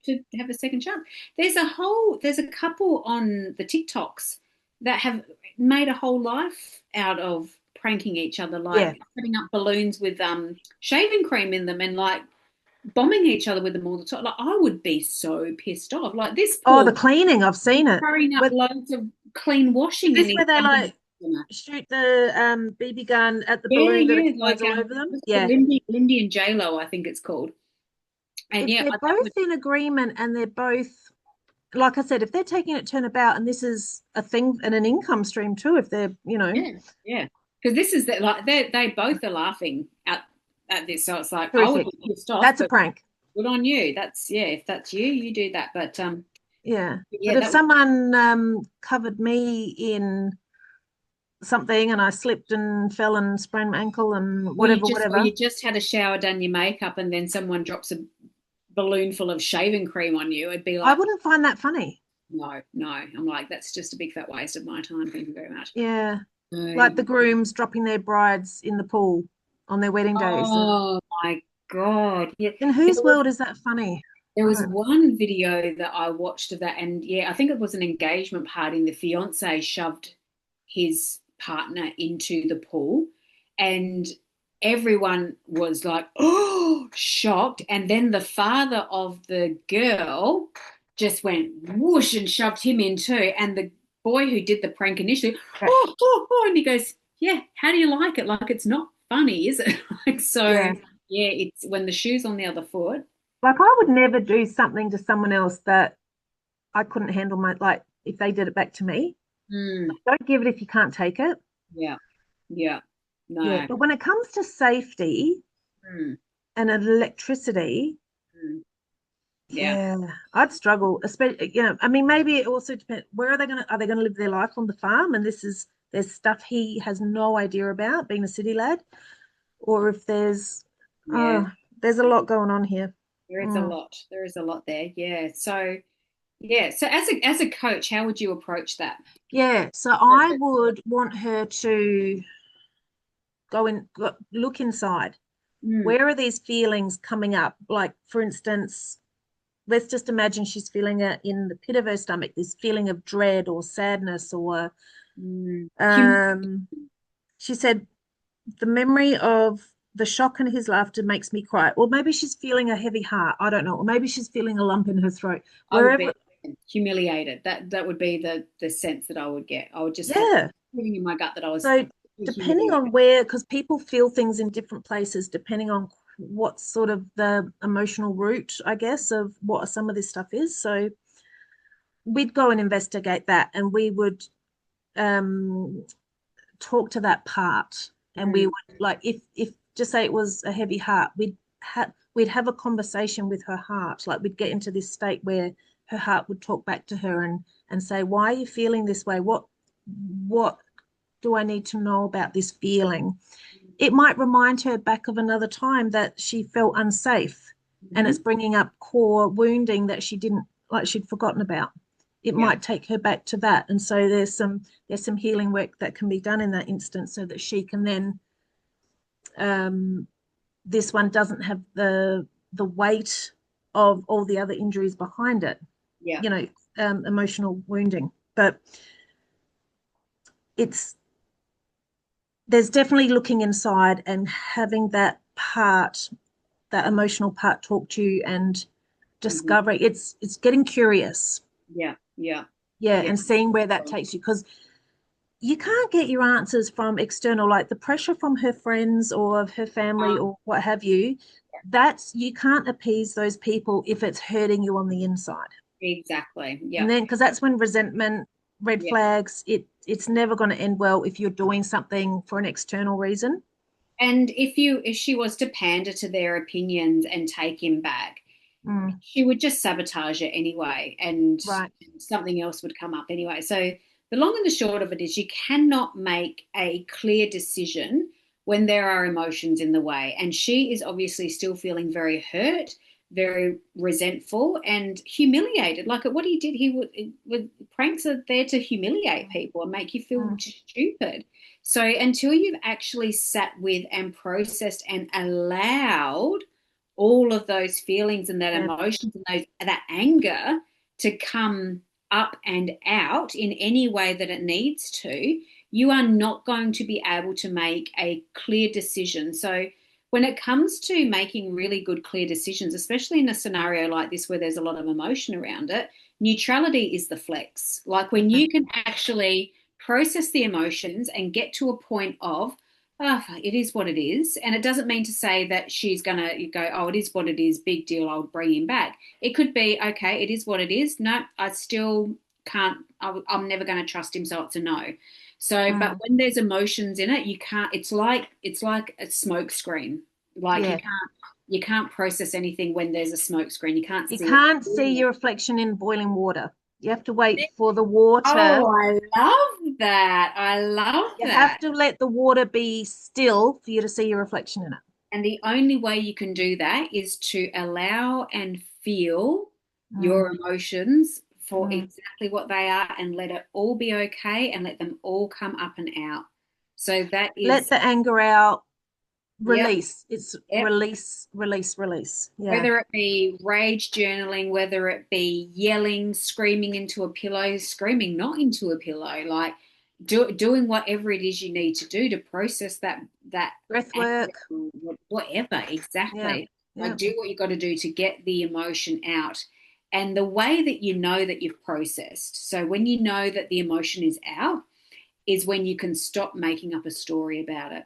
tempted to have a second chance. There's a couple on the TikToks that have made a whole life out of pranking each other, Yeah. like putting up balloons with shaving cream in them and like bombing each other with them all the time. Like I would be so pissed off. Like this Oh, poor the cleaning, I've seen it. hurrying up With, loads of clean is washing and this he's where they dumping. like shoot the BB gun at the Yeah, balloon that yeah, explodes like all over them? what's it called? Yeah. Lindy and J Lo, I think it's called. And If yeah, they're that both would, in agreement and they're both, like I said, if they're taking it turnabout and this is a thing and an income stream too, if they're, yeah, yeah. Because this is that like they both are laughing at this, so it's like I would terrific. be pissed off, That's a but prank. good on you. That's yeah, if that's you, you do that. But Yeah. yeah, But if that would someone covered me in something and I slipped and fell and sprained my ankle and whatever, or whatever, you just had a shower, done your makeup, and then someone drops a balloon full of shaving cream on you, it'd be I like, wouldn't find that funny. no, no. I'm like, that's just a big fat waste of my time. Thank you very much. Yeah. So, Like the grooms dropping their brides in the pool on their wedding days. oh my God. Yeah. In There whose was world is that funny? there I was don't. one video that I watched of that, and yeah, I think it was an engagement party, and the fiance shoved his partner into the pool, and everyone was like, oh, shocked. And then the father of the girl just went whoosh and shoved him in too. And the boy who did the prank initially, and he goes, yeah, how do you like it? Like, it's not funny, is it? Like, so, Yeah. yeah, it's when the shoe's on the other foot. Like I would never do something to someone else that I couldn't handle my, like if they did it back to me. Mm, Don't give it if you can't take it. yeah, yeah, Yeah. No. But when it comes to safety Mm, and electricity, mm. Yeah. yeah, I'd struggle, especially, I mean, maybe it also depends, where are they going to live their life on the farm? And there's stuff he has no idea about being a city lad, or if Yeah. oh, there's a lot going on here. There is a Mm. lot. There is a lot there. Yeah. So yeah. So as a coach, how would you approach that? Yeah, so I would want her to look inside. Mm, Where are these feelings coming up? Like, for instance, let's just imagine she's feeling it in the pit of her stomach, this feeling of dread or sadness, or mm. um, she said, the memory of the shock and his laughter makes me cry. Or maybe she's feeling a heavy heart. I don't know. Or maybe she's feeling a lump in her throat. I would Wherever, be humiliated. That would be the sense that I would get. I would just have yeah. feeling in my gut that I was So depending humiliated. on where, because people feel things in different places, depending on what sort of the emotional root, I guess, of what some of this stuff is. So we'd go and investigate that, and we would um, talk to that part, and we Mm, would, like, if just say it was a heavy heart, we'd have a conversation with her heart. Like, we'd get into this state where her heart would talk back to her and say, why are you feeling this way? What do I need to know about this feeling? It might remind her back of another time that she felt unsafe, and it's mhm. bringing up core wounding that she didn't, like, she'd forgotten about. It Yeah. might take her back to that, and so there's some healing work that can be done in that instance, so that she can then, um, this one doesn't have the weight of all the other injuries behind it, Yeah. you know, emotional wounding. But it's there's definitely looking inside and having that emotional part talk to you, and Mhm. discovery. It's getting curious, Yeah. Yeah. yeah, Yeah. and seeing where that takes you, because you can't get your answers from external, like the pressure from her friends or of her family Um, or what have you. That's, you can't appease those people if it's hurting you on the inside. exactly. And Yeah. then, because that's when resentment, red Yeah. flags, it's never going to end well if you're doing something for an external reason. And if she was to pander to their opinions and take him back, Mm, she would just sabotage it anyway, and right. something else would come up anyway. So the long and the short of it is you cannot make a clear decision when there are emotions in the way. And she is obviously still feeling very hurt, very resentful, and humiliated. Like what he did, pranks are there to humiliate people and make you feel Mm, stupid. So until you've actually sat with and processed and allowed all of those feelings and that yeah. emotions and that anger to come up and out in any way that it needs to, you are not going to be able to make a clear decision. So when it comes to making really good, clear decisions, especially in a scenario like this where there's a lot of emotion around it, neutrality is the flex. Like when Yeah. you can actually process the emotions and get to a point of, oh, it is what it is. And it doesn't mean to say that she's going to go, oh, it is what it is, big deal, I'll bring him back. It could be, okay, it is what it is. No, I still can't, I'm never going to trust him, so it's a no. So, but Mm, when there's emotions in it, you can't, it's like a smoke screen. Like yeah. you can't process anything when there's a smoke screen. You can't You see it. can't see your reflection in boiling water. You have to wait for the water. Oh, I love that. I love You have that. to let the water be still for you to see your reflection in it. And the only way you can do that is to allow and feel Mm, your emotions for mm. exactly what they are and let it all be okay and let them all come up and out. So that Let is, the anger out, yep, release. It's yep. release, release, release. Yeah. Whether it be rage journaling, whether it be yelling, screaming into a pillow, screaming not into a pillow, like doing whatever it is you need to do to process that Breath anger, work. whatever Yeah. exactly. Like Yeah. do what you got to do to get the emotion out. And the way that you know that you've processed, so when you know that the emotion is out, is when you can stop making up a story about it.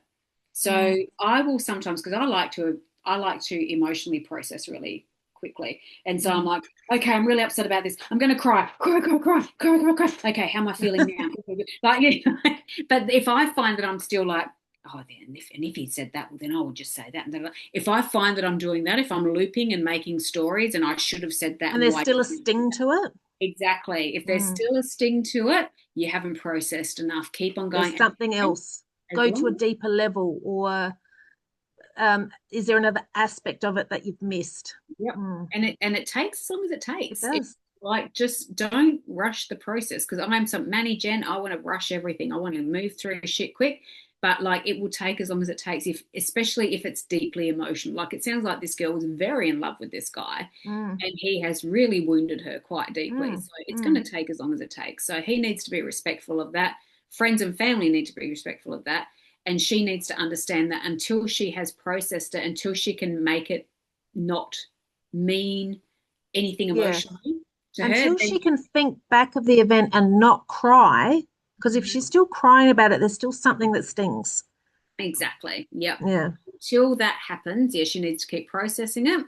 So Mm, I will sometimes, because I like to emotionally process really quickly. And so I'm mm. like, okay, I'm really upset about this. I'm going to cry, cry, cry, cry, cry, cry, cry. Okay, how am I feeling now? Like, but if I find that I'm still like oh, then if he said that, well, then I would just say that. And then if I find that I'm doing that, if I'm looping and making stories, and I should have said that, And and there's why still a didn't I do sting that? to it. Exactly. If there's Mm. still a sting to it, you haven't processed enough. Keep on There's going. something else. As Go to a long deeper level, or is there another aspect of it that you've missed? Yep. Mm. And it takes as long as it It takes. It's does. like just don't rush the process because I'm some Manny Jen. I want to rush everything. I want to move through shit quick. But like it will take as long as it takes, if especially if it's deeply emotional. Like it sounds like this girl was very in love with this guy Mm. and he has really wounded her quite deeply. Mm. So it's going Mm. to take as long as it takes. So he needs to be respectful of that. Friends and family need to be respectful of that. And she needs to understand that until she has processed it, until she can make it not mean anything Yeah. emotionally to her, Until then she can think back of the event and not cry, because if she's still crying about it, there's still something that stings. exactly. Yep. Yeah. Until that happens, yeah, she needs to keep processing it.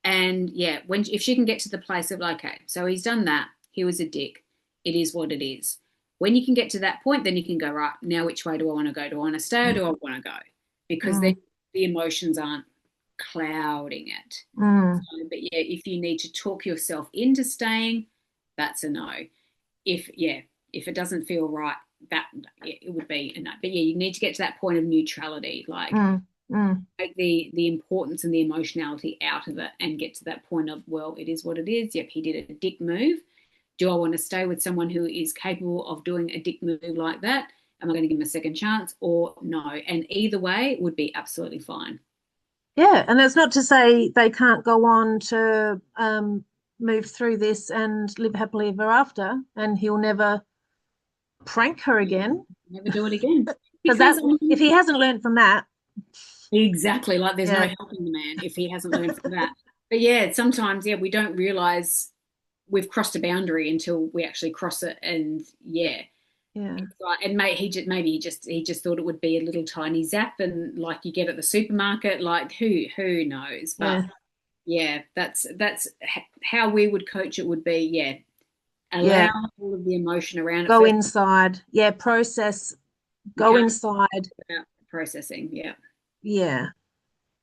And yeah, when if she can get to the place of like, okay, so he's done that, he was a dick. It is what it is. When you can get to that point, then you can go, right, now which way do I want to go? Do I want to stay or do I want to go? Because then Mm. the emotions aren't clouding it. Mm. But yeah, if you need to talk yourself into staying, that's a no. If it doesn't feel right, that it would be a no. But yeah, you need to get to that point of neutrality, like Mm. Mm. take the importance and the emotionality out of it, and get to that point of, well, it is what it is. Yep, he did a dick move. Do I want to stay with someone who is capable of doing a dick move like that? Am I going to give him a second chance or no? And either way would be absolutely fine. Yeah, and that's not to say they can't go on to move through this and live happily ever after, and he'll never prank her again. Never do it again. Because Because that, I if mean, he hasn't learned from that, exactly, like there's no yeah, helping the man if he hasn't learned from that. But yeah, sometimes, yeah, we don't realize we've crossed a boundary until we actually cross it. And yeah, yeah, it's like, and maybe he just thought it would be a little tiny zap, and like you get at the supermarket, like who knows? But yeah, yeah, that's how we would coach it would be, yeah, allow yeah. all of the emotion around it Go first inside. Yeah, process. and Go can't inside. about processing. Yeah, Yeah.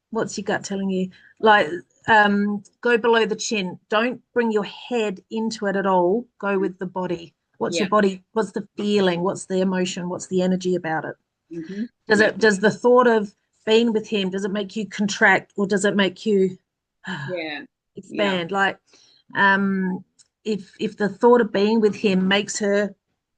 What's your gut telling you? Like, go below the chin. Don't bring your head into it at all. Go with the body. What's your yeah, body? What's the feeling? What's the emotion? What's the energy about it? yeah, Does the thought of being with him, does it make you contract or does it make you yeah, yeah. expand? Like, um, if the thought of being with him makes her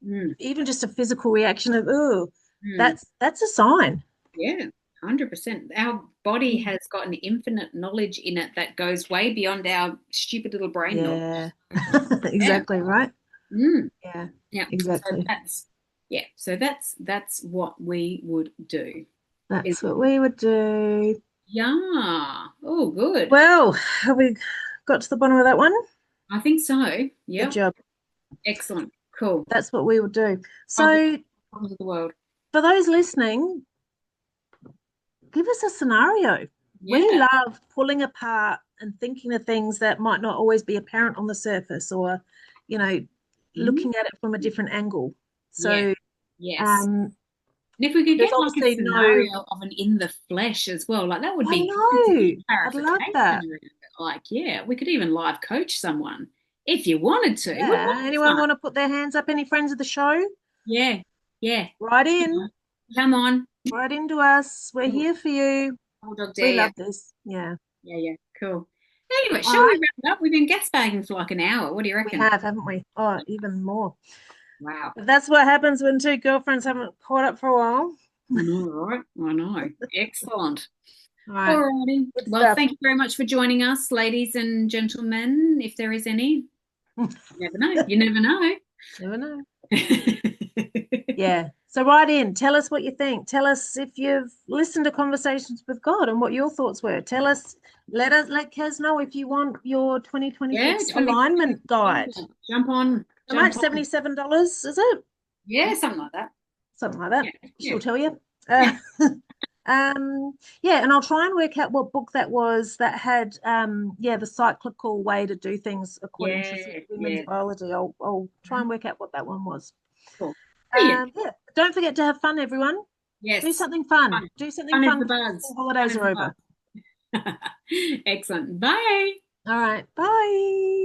Mm, even just a physical reaction of, oh, mm. that's a sign. Yeah, 100%. Our body Mm. has got an infinite knowledge in it that goes way beyond our stupid little brain knowledge. Yeah. Yeah. Exactly right. Mm, Yeah, yeah. So exactly. that's what we would do. Is That's what we would do. yeah. Oh, good. Well, have we got to the bottom of that one? I think so. Good Yep. job. Excellent. Cool. That's what we would do. Problems, So, problems of the world. for those listening, give us a scenario. We Yeah. love pulling apart and thinking of things that might not always be apparent on the surface, or, you know, Mm, looking at it from a different angle. yes. So, Yes. um, And if we could there's get like a obviously no, scenario of an in the flesh as well, like that would I be good to know, get I'd love clarification that. around it. Like, yeah, we could even live coach someone if you wanted to. Wouldn't that Yeah. be Anyone fun? want to put their hands up? Any friends of the show? Yeah, yeah. Write Come in. on. Come on. Write into us. We're Oh, here for you. dog We dare you. love this. Yeah. Yeah, yeah. Cool. Anyway, All shall we right. wrap it up? We've been gasbagging for like an hour. What do you We reckon? have, haven't we? Oh, even more. Wow. But that's what happens when two girlfriends haven't caught up for a while. I know, right? I know. Excellent. All right. Alrighty. Good Well, stuff. thank you very much for joining us, ladies and gentlemen, if there is any. You never know. You never know. Never know. Yeah. So write in. Tell us what you think. Tell us if you've listened to Conversations with God and what your thoughts were. Tell us, let Kaz know if you want your Yeah, 2026 2020. alignment guide. Jump on, How much? jump on. $77, is it? Yeah, something like that. Something like that. Yeah, yeah, She'll tell you. yeah, Uh, yeah, and I'll try and work out what book that was that had yeah, the cyclical way to do things according to yeah, women's yeah. biology. I'll try and work out what that one was. Cool. Brilliant. Yeah, don't forget to have fun, everyone. Do Yes. something fun. Fun. Do something Fun is fun the before the buzz. school Fun holidays is are the over. buzz. Excellent. Bye. All right. Bye.